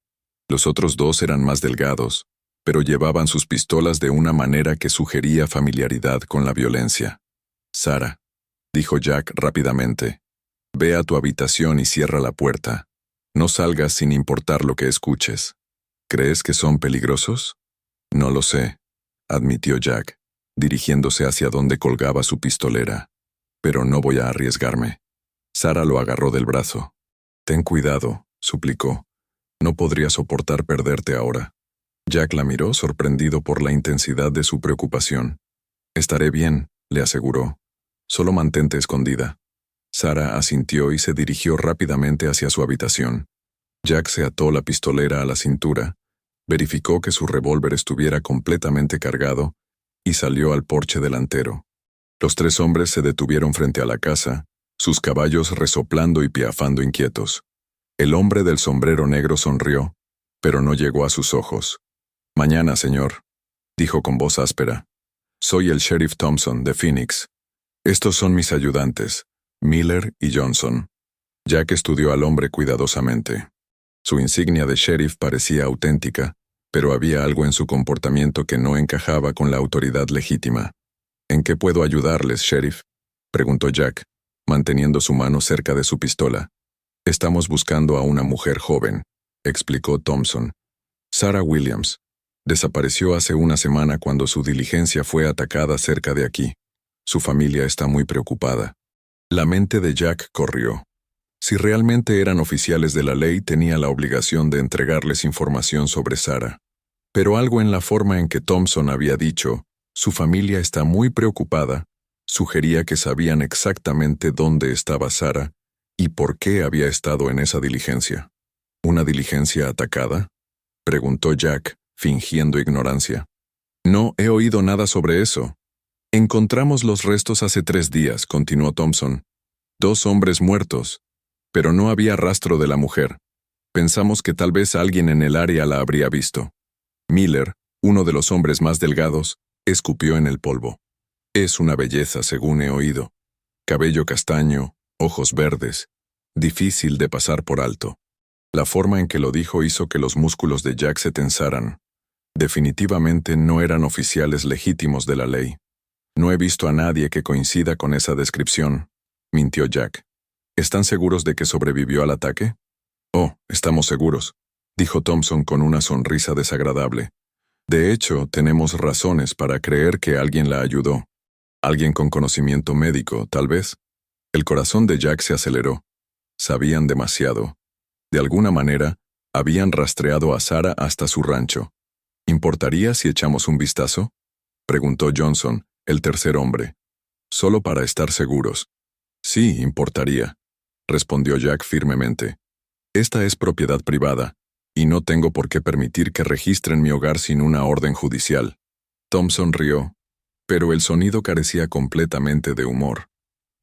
Speaker 1: Los otros 2 eran más delgados, pero llevaban sus pistolas de una manera que sugería familiaridad con la violencia. «Sarah», dijo Jack rápidamente, «ve a tu habitación y cierra la puerta. No salgas sin importar lo que escuches. ¿Crees que son peligrosos?» «No lo sé», admitió Jack, dirigiéndose hacia donde colgaba su pistolera. «Pero no voy a arriesgarme». Sarah lo agarró del brazo. «Ten cuidado», suplicó. «No podría soportar perderte ahora». Jack la miró sorprendido por la intensidad de su preocupación. «Estaré bien», le aseguró. «Solo mantente escondida». Sarah asintió y se dirigió rápidamente hacia su habitación. Jack se ató la pistolera a la cintura, verificó que su revólver estuviera completamente cargado y salió al porche delantero. Los tres hombres se detuvieron frente a la casa, sus caballos resoplando y piafando inquietos. El hombre del sombrero negro sonrió, pero no llegó a sus ojos. «Mañana, señor», dijo con voz áspera. «Soy el sheriff Thompson, de Phoenix. Estos son mis ayudantes, Miller y Johnson». Jack estudió al hombre cuidadosamente. Su insignia de sheriff parecía auténtica, pero había algo en su comportamiento que no encajaba con la autoridad legítima. «¿En qué puedo ayudarles, sheriff?», preguntó Jack, manteniendo su mano cerca de su pistola. «Estamos buscando a una mujer joven», explicó Thompson. «Sarah Williams. Desapareció hace una semana cuando su diligencia fue atacada cerca de aquí. Su familia está muy preocupada». La mente de Jack corrió. Si realmente eran oficiales de la ley, tenía la obligación de entregarles información sobre Sarah. Pero algo en la forma en que Thompson había dicho, «su familia está muy preocupada», sugería que sabían exactamente dónde estaba Sarah y por qué había estado en esa diligencia. «¿Una diligencia atacada?», preguntó Jack, fingiendo ignorancia. «No he oído nada sobre eso. Encontramos los restos hace 3 días», continuó Thompson. «2 hombres muertos, pero no había rastro de la mujer. Pensamos que tal vez alguien en el área la habría visto». Miller, uno de los hombres más delgados, escupió en el polvo. «Es una belleza, según he oído. Cabello castaño, ojos verdes, difícil de pasar por alto». La forma en que lo dijo hizo que los músculos de Jack se tensaran. Definitivamente no eran oficiales legítimos de la ley. «No he visto a nadie que coincida con esa descripción», mintió Jack. «¿Están seguros de que sobrevivió al ataque?» «Oh, estamos seguros», dijo Thompson con una sonrisa desagradable. «De hecho, tenemos razones para creer que alguien la ayudó. Alguien con conocimiento médico, tal vez». El corazón de Jack se aceleró. Sabían demasiado. De alguna manera, habían rastreado a Sarah hasta su rancho. «¿Importaría si echamos un vistazo?», preguntó Johnson, el tercer hombre. «Solo para estar seguros». «Sí, importaría», respondió Jack firmemente. «Esta es propiedad privada, y no tengo por qué permitir que registren mi hogar sin una orden judicial». Thompson rió, pero el sonido carecía completamente de humor.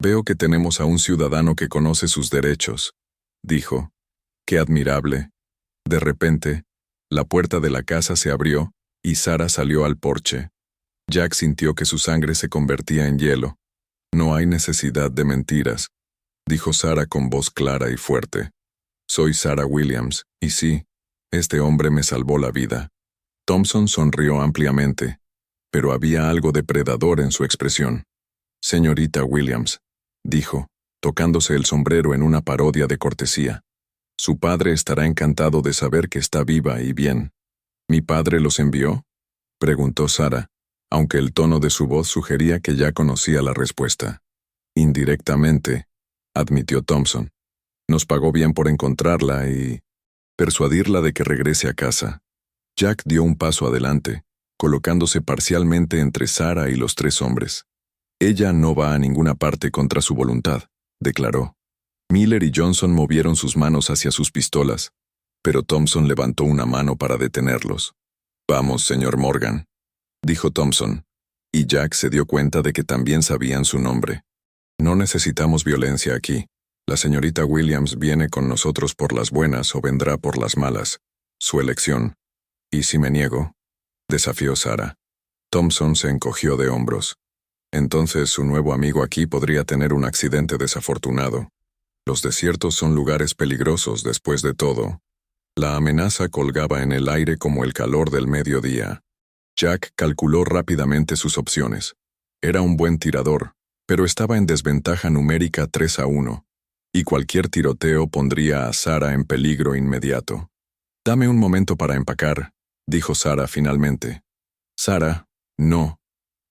Speaker 1: «Veo que tenemos a un ciudadano que conoce sus derechos», dijo. «Qué admirable». De repente, la puerta de la casa se abrió y Sarah salió al porche. Jack sintió que su sangre se convertía en hielo. «No hay necesidad de mentiras», dijo Sarah con voz clara y fuerte. «Soy Sarah Williams, y sí, este hombre me salvó la vida». Thompson sonrió ampliamente, pero había algo depredador en su expresión. «Señorita Williams», dijo, tocándose el sombrero en una parodia de cortesía. «Su padre estará encantado de saber que está viva y bien». «¿Mi padre los envió?», preguntó Sarah, aunque el tono de su voz sugería que ya conocía la respuesta. «Indirectamente», admitió Thompson. «Nos pagó bien por encontrarla y persuadirla de que regrese a casa». Jack dio un paso adelante, colocándose parcialmente entre Sarah y los 3 hombres. «Ella no va a ninguna parte contra su voluntad», declaró. Miller y Johnson movieron sus manos hacia sus pistolas, pero Thompson levantó una mano para detenerlos. «Vamos, señor Morgan», dijo Thompson, y Jack se dio cuenta de que también sabían su nombre. «No necesitamos violencia aquí. La señorita Williams viene con nosotros por las buenas o vendrá por las malas. Su elección». «¿Y si me niego?», desafió Sarah. Thompson se encogió de hombros. «Entonces su nuevo amigo aquí podría tener un accidente desafortunado. Los desiertos son lugares peligrosos después de todo». La amenaza colgaba en el aire como el calor del mediodía. Jack calculó rápidamente sus opciones. Era un buen tirador, pero estaba en desventaja numérica 3-1, y cualquier tiroteo pondría a Sarah en peligro inmediato. «Dame un momento para empacar», dijo Sarah finalmente. «Sarah, no»,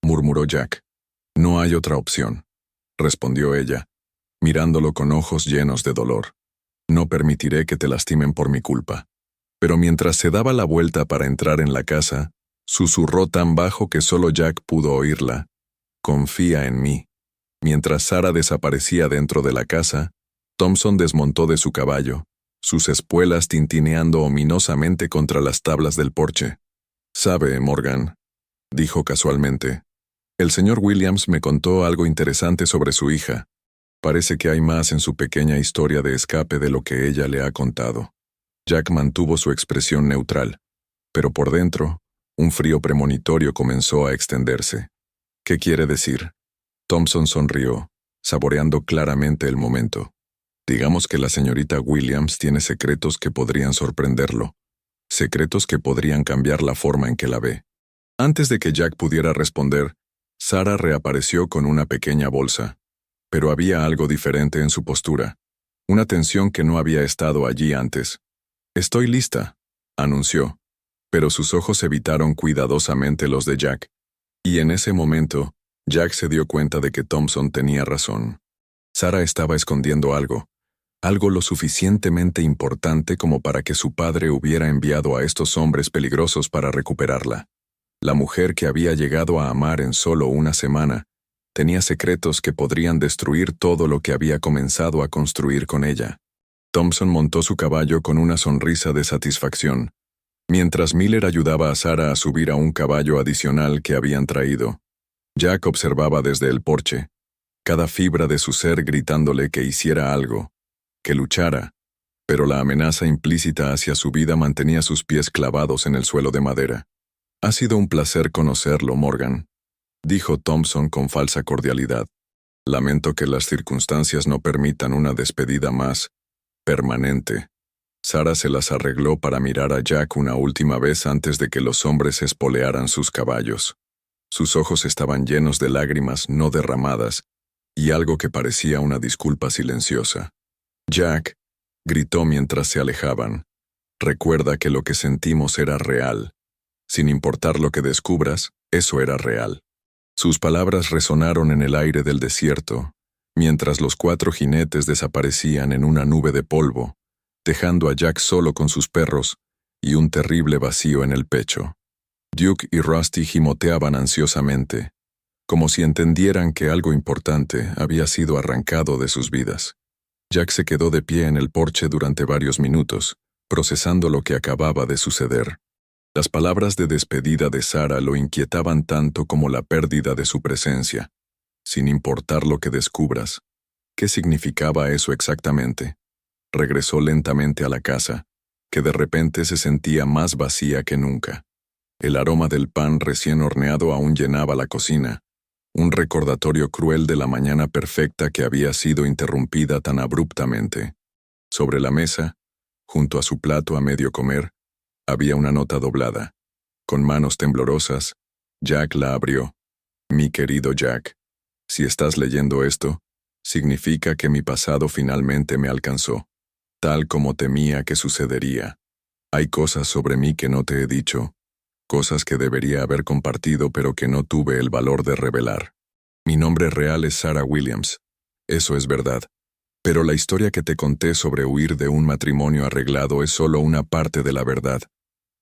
Speaker 1: murmuró Jack. «No hay otra opción», respondió ella, mirándolo con ojos llenos de dolor. «No permitiré que te lastimen por mi culpa». Pero mientras se daba la vuelta para entrar en la casa, susurró tan bajo que solo Jack pudo oírla. «Confía en mí». Mientras Sarah desaparecía dentro de la casa, Thompson desmontó de su caballo, sus espuelas tintineando ominosamente contra las tablas del porche. «Sabe, Morgan», dijo casualmente, «el señor Williams me contó algo interesante sobre su hija. Parece que hay más en su pequeña historia de escape de lo que ella le ha contado». Jack mantuvo su expresión neutral, pero por dentro, un frío premonitorio comenzó a extenderse. «¿Qué quiere decir?». Thompson sonrió, saboreando claramente el momento. «Digamos que la señorita Williams tiene secretos que podrían sorprenderlo, secretos que podrían cambiar la forma en que la ve». Antes de que Jack pudiera responder, Sarah reapareció con una pequeña bolsa. Pero había algo diferente en su postura, una tensión que no había estado allí antes. «Estoy lista», anunció, pero sus ojos evitaron cuidadosamente los de Jack, y en ese momento, Jack se dio cuenta de que Thompson tenía razón. Sarah estaba escondiendo algo lo suficientemente importante como para que su padre hubiera enviado a estos hombres peligrosos para recuperarla. La mujer que había llegado a amar en solo una semana tenía secretos que podrían destruir todo lo que había comenzado a construir con ella. Thompson montó su caballo con una sonrisa de satisfacción, mientras Miller ayudaba a Sarah a subir a un caballo adicional que habían traído. Jack observaba desde el porche, cada fibra de su ser gritándole que hiciera algo, que luchara, pero la amenaza implícita hacia su vida mantenía sus pies clavados en el suelo de madera. «Ha sido un placer conocerlo, Morgan», dijo Thompson con falsa cordialidad. «Lamento que las circunstancias no permitan una despedida más permanente». Sarah se las arregló para mirar a Jack una última vez antes de que los hombres espolearan sus caballos. Sus ojos estaban llenos de lágrimas no derramadas y algo que parecía una disculpa silenciosa. «Jack», gritó mientras se alejaban, «recuerda que lo que sentimos era real. Sin importar lo que descubras, eso era real». Sus palabras resonaron en el aire del desierto, mientras los 4 jinetes desaparecían en una nube de polvo, dejando a Jack solo con sus perros y un terrible vacío en el pecho. Duke y Rusty gimoteaban ansiosamente, como si entendieran que algo importante había sido arrancado de sus vidas. Jack se quedó de pie en el porche durante varios minutos, procesando lo que acababa de suceder. Las palabras de despedida de Sarah lo inquietaban tanto como la pérdida de su presencia. Sin importar lo que descubras, ¿qué significaba eso exactamente? Regresó lentamente a la casa, que de repente se sentía más vacía que nunca. El aroma del pan recién horneado aún llenaba la cocina, un recordatorio cruel de la mañana perfecta que había sido interrumpida tan abruptamente. Sobre la mesa, junto a su plato a medio comer, había una nota doblada. Con manos temblorosas, Jack la abrió. «Mi querido Jack, si estás leyendo esto, significa que mi pasado finalmente me alcanzó, tal como temía que sucedería. Hay cosas sobre mí que no te he dicho, cosas que debería haber compartido pero que no tuve el valor de revelar. Mi nombre real es Sarah Williams, eso es verdad, pero la historia que te conté sobre huir de un matrimonio arreglado es solo una parte de la verdad.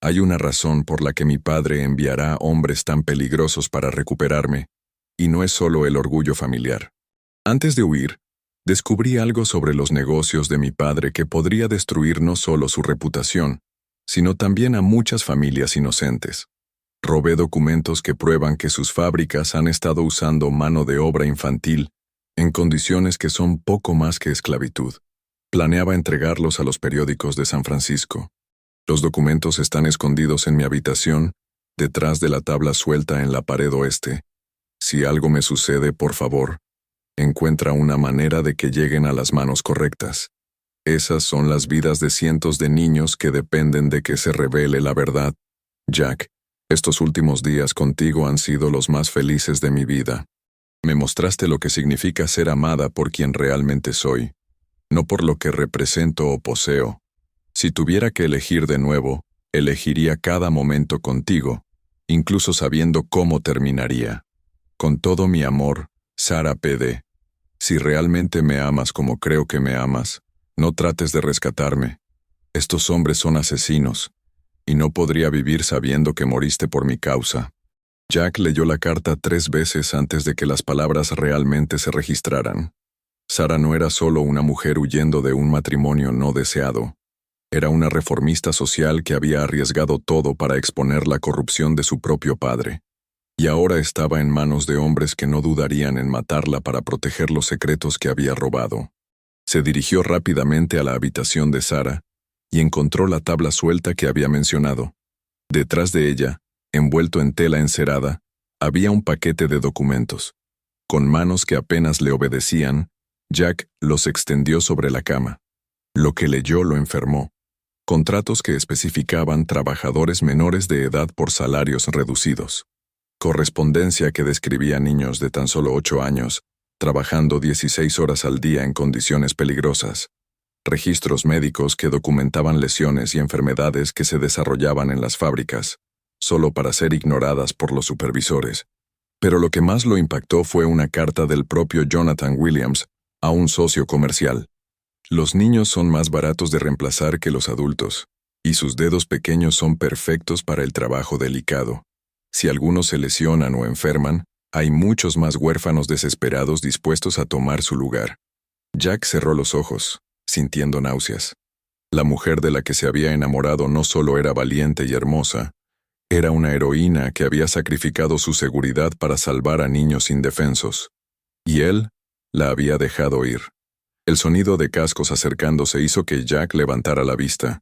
Speaker 1: Hay una razón por la que mi padre enviará hombres tan peligrosos para recuperarme, y no es solo el orgullo familiar. Antes de huir, descubrí algo sobre los negocios de mi padre que podría destruir no solo su reputación, sino también a muchas familias inocentes. Robé documentos que prueban que sus fábricas han estado usando mano de obra infantil en condiciones que son poco más que esclavitud. Planeaba entregarlos a los periódicos de San Francisco. Los documentos están escondidos en mi habitación, detrás de la tabla suelta en la pared oeste. Si algo me sucede, por favor, encuentra una manera de que lleguen a las manos correctas. Esas son las vidas de cientos de niños que dependen de que se revele la verdad. Jack, estos últimos días contigo han sido los más felices de mi vida. Me mostraste lo que significa ser amada por quien realmente soy, no por lo que represento o poseo. Si tuviera que elegir de nuevo, elegiría cada momento contigo, incluso sabiendo cómo terminaría. Con todo mi amor, Sarah PD. Si realmente me amas como creo que me amas, no trates de rescatarme. Estos hombres son asesinos, y no podría vivir sabiendo que moriste por mi causa. Jack leyó la carta 3 veces antes de que las palabras realmente se registraran. Sarah no era solo una mujer huyendo de un matrimonio no deseado. Era una reformista social que había arriesgado todo para exponer la corrupción de su propio padre. Y ahora estaba en manos de hombres que no dudarían en matarla para proteger los secretos que había robado. Se dirigió rápidamente a la habitación de Sarah y encontró la tabla suelta que había mencionado. Detrás de ella, envuelto en tela encerada, había un paquete de documentos. Con manos que apenas le obedecían, Jack los extendió sobre la cama. Lo que leyó lo enfermó. Contratos que especificaban trabajadores menores de edad por salarios reducidos. Correspondencia que describía niños de tan solo 8 años, trabajando 16 horas al día en condiciones peligrosas. Registros médicos que documentaban lesiones y enfermedades que se desarrollaban en las fábricas, solo para ser ignoradas por los supervisores. Pero lo que más lo impactó fue una carta del propio Jonathan Williams a un socio comercial. Los niños son más baratos de reemplazar que los adultos, y sus dedos pequeños son perfectos para el trabajo delicado. Si algunos se lesionan o enferman, hay muchos más huérfanos desesperados dispuestos a tomar su lugar. Jack cerró los ojos, sintiendo náuseas. La mujer de la que se había enamorado no solo era valiente y hermosa, era una heroína que había sacrificado su seguridad para salvar a niños indefensos. Y él la había dejado ir. El sonido de cascos acercándose hizo que Jack levantara la vista.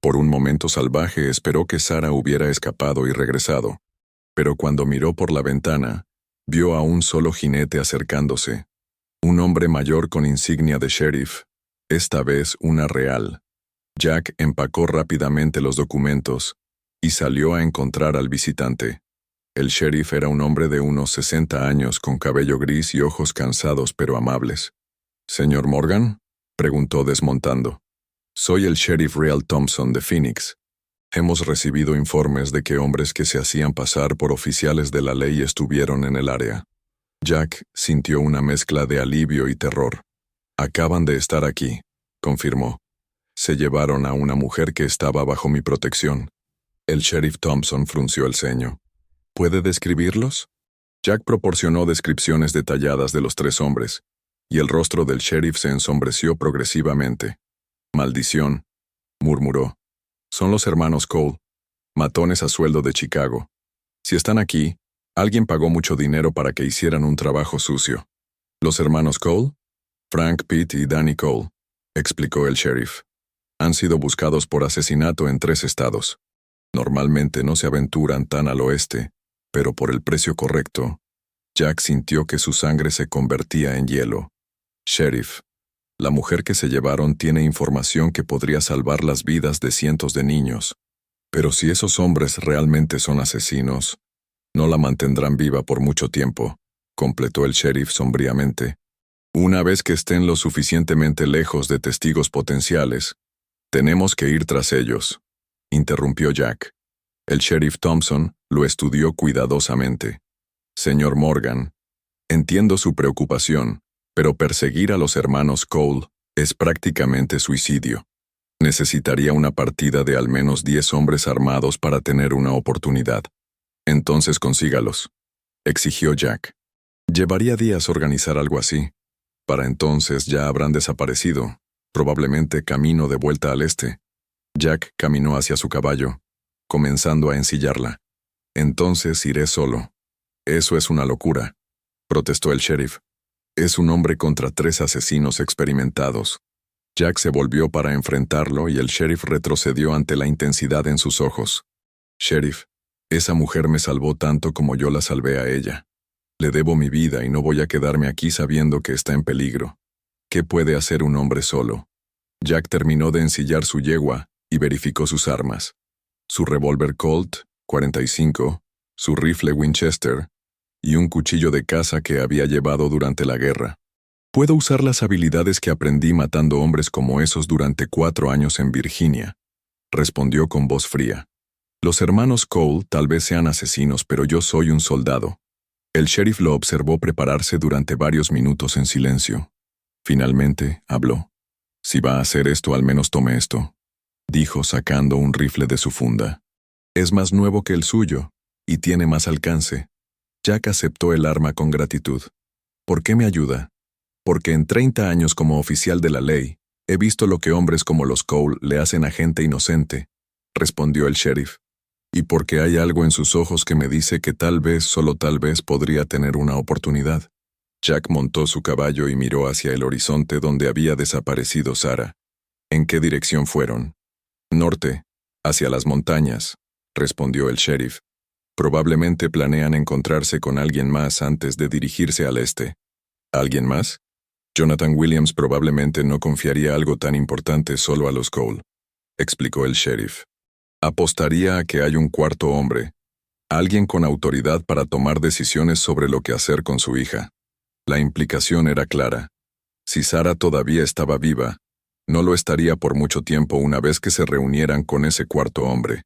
Speaker 1: Por un momento salvaje esperó que Sarah hubiera escapado y regresado. Pero cuando miró por la ventana, vio a un solo jinete acercándose. Un hombre mayor con insignia de sheriff, esta vez una real. Jack empacó rápidamente los documentos y salió a encontrar al visitante. El sheriff era un hombre de unos 60 años con cabello gris y ojos cansados pero amables. «¿Señor Morgan?», preguntó desmontando. «Soy el sheriff Real Thompson de Phoenix. Hemos recibido informes de que hombres que se hacían pasar por oficiales de la ley estuvieron en el área». Jack sintió una mezcla de alivio y terror. «Acaban de estar aquí», confirmó. «Se llevaron a una mujer que estaba bajo mi protección». El sheriff Thompson frunció el ceño. «¿Puede describirlos?». Jack proporcionó descripciones detalladas de los 3 hombres, y el rostro del sheriff se ensombreció progresivamente. «Maldición», murmuró. «Son los hermanos Cole, matones a sueldo de Chicago. Si están aquí, alguien pagó mucho dinero para que hicieran un trabajo sucio». «¿Los hermanos Cole?». «Frank, Pete y Danny Cole», explicó el sheriff. «Han sido buscados por asesinato en 3 estados. Normalmente no se aventuran tan al oeste, pero por el precio correcto». Jack sintió que su sangre se convertía en hielo. «Sheriff, la mujer que se llevaron tiene información que podría salvar las vidas de cientos de niños. Pero si esos hombres realmente son asesinos, no la mantendrán viva por mucho tiempo», completó el sheriff sombríamente. «Una vez que estén lo suficientemente lejos de testigos potenciales, tenemos que ir tras ellos», interrumpió Jack. El sheriff Thompson lo estudió cuidadosamente. «Señor Morgan, entiendo su preocupación, pero perseguir a los hermanos Cole es prácticamente suicidio. Necesitaría una partida de al menos 10 hombres armados para tener una oportunidad. Entonces consígalos», exigió Jack. «Llevaría días organizar algo así. Para entonces ya habrán desaparecido, probablemente camino de vuelta al este». Jack caminó hacia su caballo, comenzando a ensillarla. «Entonces iré solo». «Eso es una locura», protestó el sheriff. «Es un hombre contra 3 asesinos experimentados». Jack se volvió para enfrentarlo y el sheriff retrocedió ante la intensidad en sus ojos. «Sheriff, esa mujer me salvó tanto como yo la salvé a ella. Le debo mi vida y no voy a quedarme aquí sabiendo que está en peligro. ¿Qué puede hacer un hombre solo?». Jack terminó de ensillar su yegua y verificó sus armas. Su revólver Colt 45, su rifle Winchester y un cuchillo de caza que había llevado durante la guerra. Puedo usar las habilidades que aprendí matando hombres como esos durante 4 años en Virginia, respondió con voz fría. Los hermanos Cole tal vez sean asesinos, pero yo soy un soldado. El sheriff lo observó prepararse durante varios minutos en silencio. Finalmente, habló. Si va a hacer esto, al menos tome esto, dijo sacando un rifle de su funda. Es más nuevo que el suyo, y tiene más alcance. Jack aceptó el arma con gratitud. ¿Por qué me ayuda? Porque en 30 años como oficial de la ley, he visto lo que hombres como los Cole le hacen a gente inocente, respondió el sheriff. Y porque hay algo en sus ojos que me dice que tal vez, solo tal vez, podría tener una oportunidad. Jack montó su caballo y miró hacia el horizonte donde había desaparecido Sarah. ¿En qué dirección fueron? Norte, hacia las montañas, respondió el sheriff. Probablemente planean encontrarse con alguien más antes de dirigirse al este. ¿Alguien más? Jonathan Williams probablemente no confiaría algo tan importante solo a los Cole, explicó el sheriff. Apostaría a que hay un cuarto hombre, alguien con autoridad para tomar decisiones sobre lo que hacer con su hija. La implicación era clara. Si Sarah todavía estaba viva, no lo estaría por mucho tiempo una vez que se reunieran con ese cuarto hombre.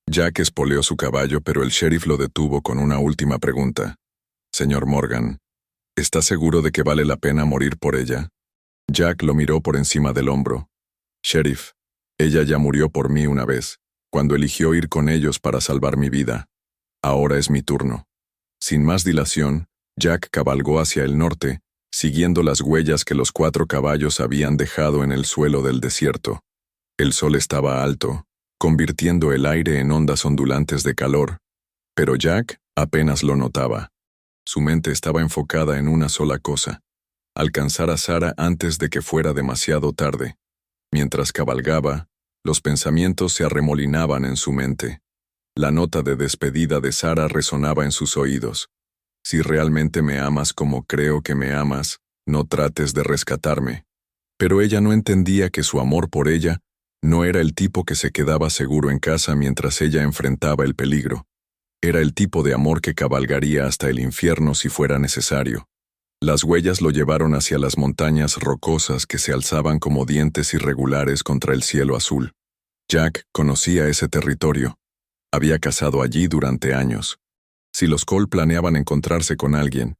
Speaker 1: Jack espoleó su caballo, pero el sheriff lo detuvo con una última pregunta. Señor Morgan, ¿está seguro de que vale la pena morir por ella? Jack lo miró por encima del hombro. Sheriff, ella ya murió por mí una vez, cuando eligió ir con ellos para salvar mi vida. Ahora es mi turno. Sin más dilación, Jack cabalgó hacia el norte, siguiendo las huellas que los 4 caballos habían dejado en el suelo del desierto. El sol estaba alto, convirtiendo el aire en ondas ondulantes de calor, pero Jack apenas lo notaba. Su mente estaba enfocada en una sola cosa: alcanzar a Sarah antes de que fuera demasiado tarde. Mientras cabalgaba, los pensamientos se arremolinaban en su mente. La nota de despedida de Sarah resonaba en sus oídos. Si realmente me amas como creo que me amas, no trates de rescatarme. Pero ella no entendía que su amor por ella no era el tipo que se quedaba seguro en casa mientras ella enfrentaba el peligro. Era el tipo de amor que cabalgaría hasta el infierno si fuera necesario. Las huellas lo llevaron hacia las montañas rocosas que se alzaban como dientes irregulares contra el cielo azul. Jack conocía ese territorio. Había cazado allí durante años. Si los Cole planeaban encontrarse con alguien,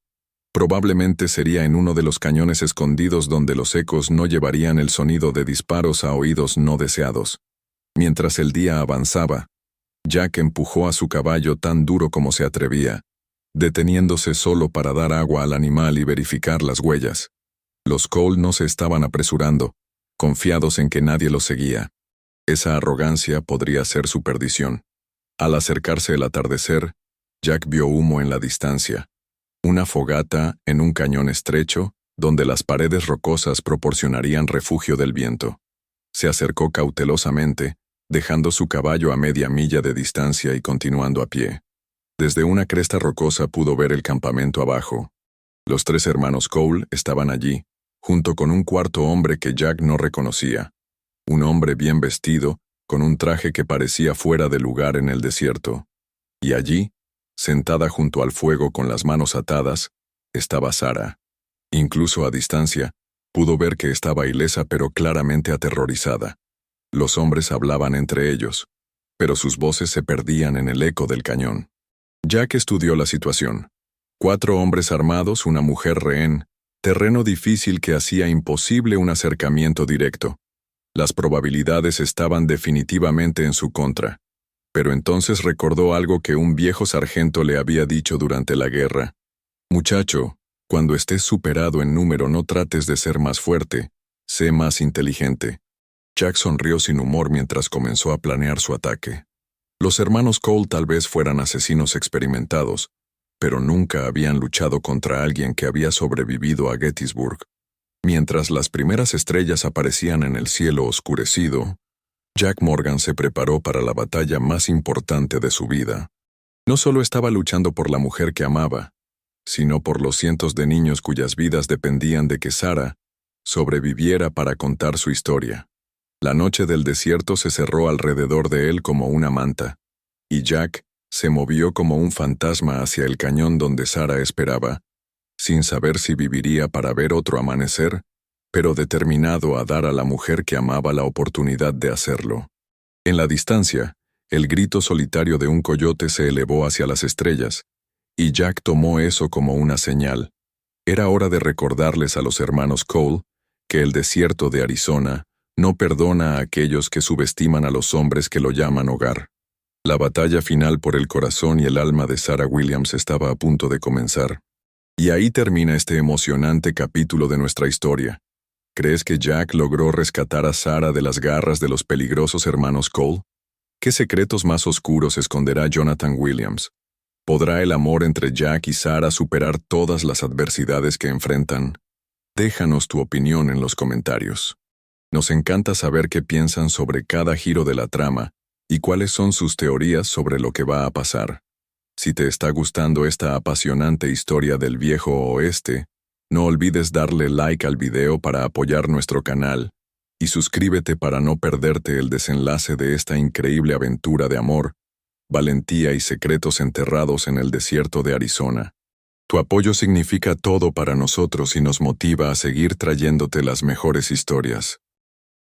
Speaker 1: probablemente sería en uno de los cañones escondidos donde los ecos no llevarían el sonido de disparos a oídos no deseados. Mientras el día avanzaba, Jack empujó a su caballo tan duro como se atrevía, deteniéndose solo para dar agua al animal y verificar las huellas. Los Cole no se estaban apresurando, confiados en que nadie los seguía. Esa arrogancia podría ser su perdición. Al acercarse el atardecer, Jack vio humo en la distancia. Una fogata en un cañón estrecho, donde las paredes rocosas proporcionarían refugio del viento. Se acercó cautelosamente, dejando su caballo a media milla de distancia y continuando a pie. Desde una cresta rocosa pudo ver el campamento abajo. Los 3 hermanos Cole estaban allí, junto con un cuarto hombre que Jack no reconocía. Un hombre bien vestido, con un traje que parecía fuera de lugar en el desierto. Y allí, sentada junto al fuego con las manos atadas, estaba Sarah. Incluso a distancia, pudo ver que estaba ilesa pero claramente aterrorizada. Los hombres hablaban entre ellos, pero sus voces se perdían en el eco del cañón. Jack estudió la situación. 4 hombres armados, una mujer rehén, terreno difícil que hacía imposible un acercamiento directo. Las probabilidades estaban definitivamente en su contra. Pero entonces recordó algo que un viejo sargento le había dicho durante la guerra. Muchacho, cuando estés superado en número no trates de ser más fuerte, sé más inteligente. Jack sonrió sin humor mientras comenzó a planear su ataque. Los hermanos Cole tal vez fueran asesinos experimentados, pero nunca habían luchado contra alguien que había sobrevivido a Gettysburg. Mientras las primeras estrellas aparecían en el cielo oscurecido, Jack Morgan se preparó para la batalla más importante de su vida. No solo estaba luchando por la mujer que amaba, sino por los cientos de niños cuyas vidas dependían de que Sarah sobreviviera para contar su historia. La noche del desierto se cerró alrededor de él como una manta, y Jack se movió como un fantasma hacia el cañón donde Sarah esperaba, sin saber si viviría para ver otro amanecer, pero determinado a dar a la mujer que amaba la oportunidad de hacerlo. En la distancia, el grito solitario de un coyote se elevó hacia las estrellas, y Jack tomó eso como una señal. Era hora de recordarles a los hermanos Cole que el desierto de Arizona no perdona a aquellos que subestiman a los hombres que lo llaman hogar. La batalla final por el corazón y el alma de Sarah Williams estaba a punto de comenzar. Y ahí termina este emocionante capítulo de nuestra historia. ¿Crees que Jack logró rescatar a Sarah de las garras de los peligrosos hermanos Cole? ¿Qué secretos más oscuros esconderá Jonathan Williams? ¿Podrá el amor entre Jack y Sarah superar todas las adversidades que enfrentan? Déjanos tu opinión en los comentarios. Nos encanta saber qué piensan sobre cada giro de la trama y cuáles son sus teorías sobre lo que va a pasar. Si te está gustando esta apasionante historia del viejo oeste, no olvides darle like al video para apoyar nuestro canal y suscríbete para no perderte el desenlace de esta increíble aventura de amor, valentía y secretos enterrados en el desierto de Arizona. Tu apoyo significa todo para nosotros y nos motiva a seguir trayéndote las mejores historias.